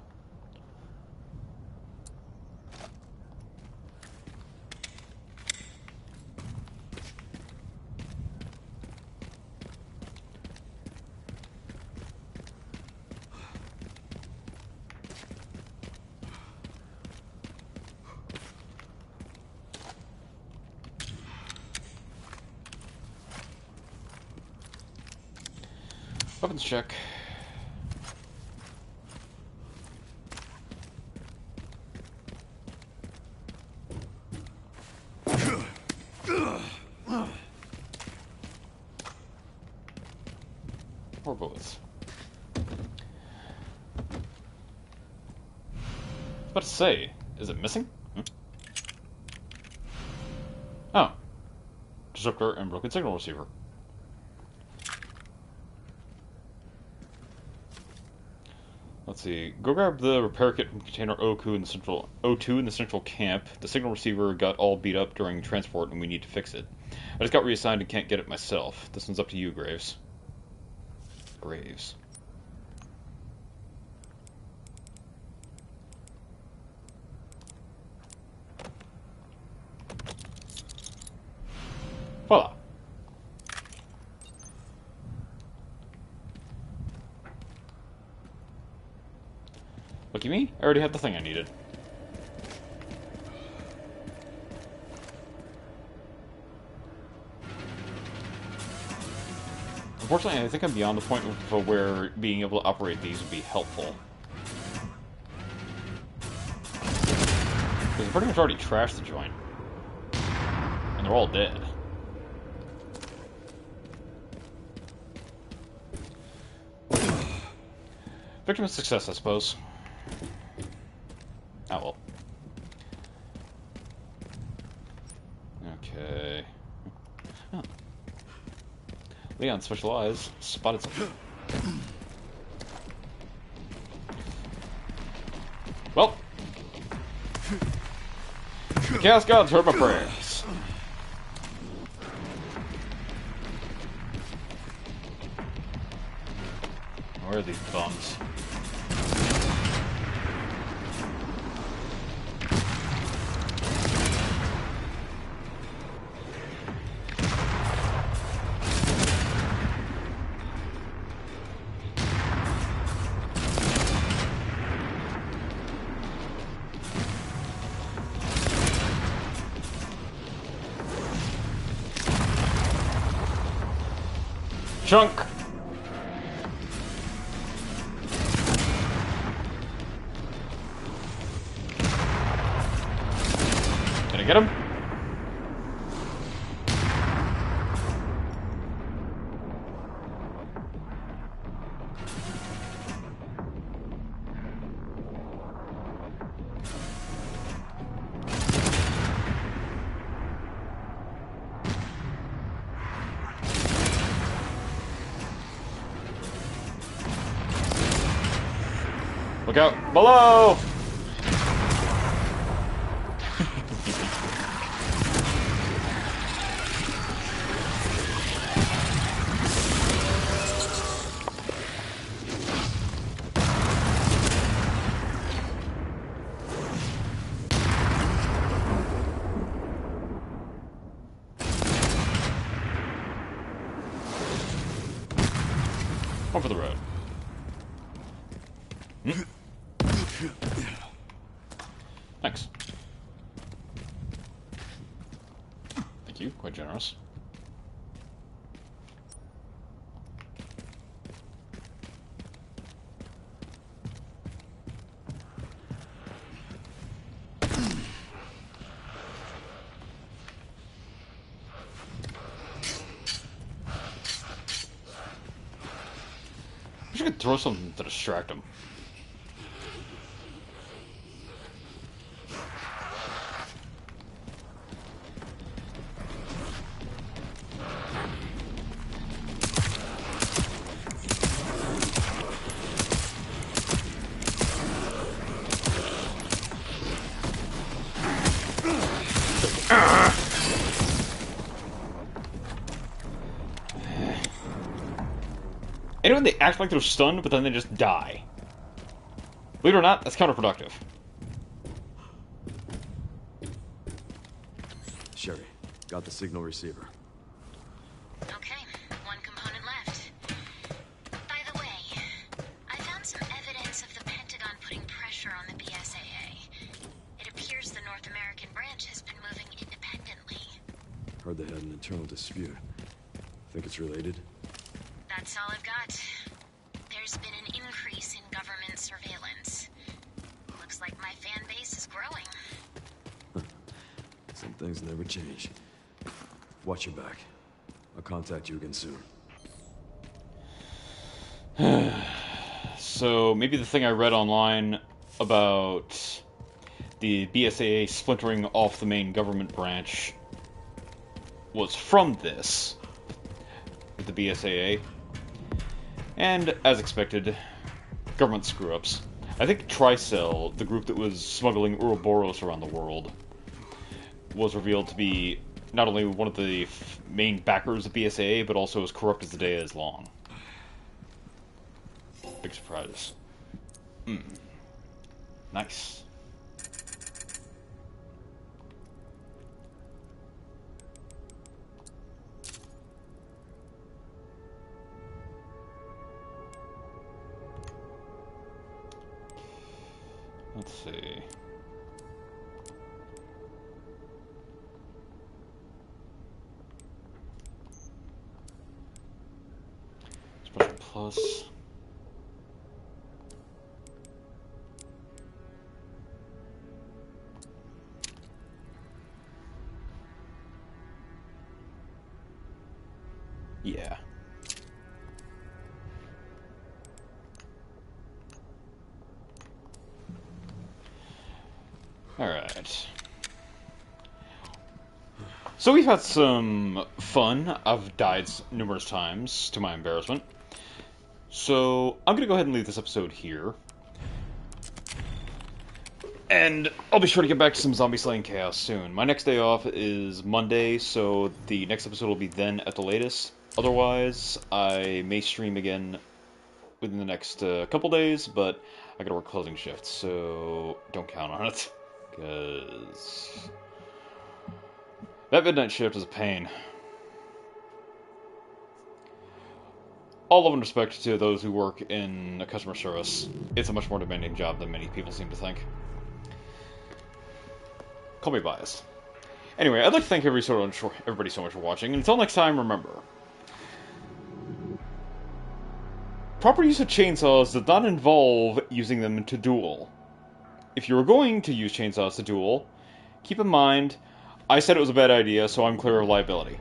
Weapons check. More bullets. I was about to say, is it missing? Oh. Disruptor and broken signal receiver. Let's see. Go grab the repair kit from container O2 in the central camp. The signal receiver got all beat up during transport and we need to fix it. I just got reassigned and can't get it myself. This one's up to you, Graves. Graves. Voila. Lucky me, I already had the thing I needed. Unfortunately, I think I'm beyond the point of where being able to operate these would be helpful. Because I pretty much already trashed the joint. And they're all dead. Victim of success, I suppose. Oh well. Okay. Oh. Leon's special eyes spotted something. Well. The Chaos Gods heard my prayers. Where are these bums? Chunk! Can I get him? Look out below! One for the road. Thanks. Thank you, quite generous. Wish I could throw something to distract him. And when they act like they're stunned, but then they just die. Believe it or not, that's counterproductive. Sherry, got the signal receiver. Okay, one component left. By the way, I found some evidence of the Pentagon putting pressure on the BSAA. It appears the North American branch has been moving independently. Heard they had an internal dispute. Think it's related? That's all I've got. There's been an increase in government surveillance. Looks like my fan base is growing. Some things never change. Watch your back. I'll contact you again soon. So, maybe the thing I read online about the BSAA splintering off the main government branch was from this, with the BSAA. And, as expected, government screw-ups. I think Tricell, the group that was smuggling Ouroboros around the world, was revealed to be not only one of the main backers of BSAA, but also as corrupt as the day is long. Big surprise. Nice. Let's see. Special plus. Yeah. Alright. So we've had some fun. I've died numerous times, to my embarrassment. So I'm going to go ahead and leave this episode here. And I'll be sure to get back to some zombie slaying chaos soon. My next day off is Monday, so the next episode will be then at the latest. Otherwise, I may stream again within the next couple days, but I gotta work closing shifts, so don't count on it. Because that midnight shift is a pain. All love and respect to those who work in customer service. It's a much more demanding job than many people seem to think. Call me biased. Anyway, I'd like to thank everybody so much for watching, and until next time, remember. Proper use of chainsaws does not involve using them to duel. If you were going to use chainsaws to duel, keep in mind, I said it was a bad idea, so I'm clear of liability.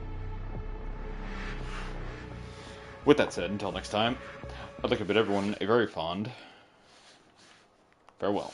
With that said, until next time, I'd like to bid everyone a very fond farewell.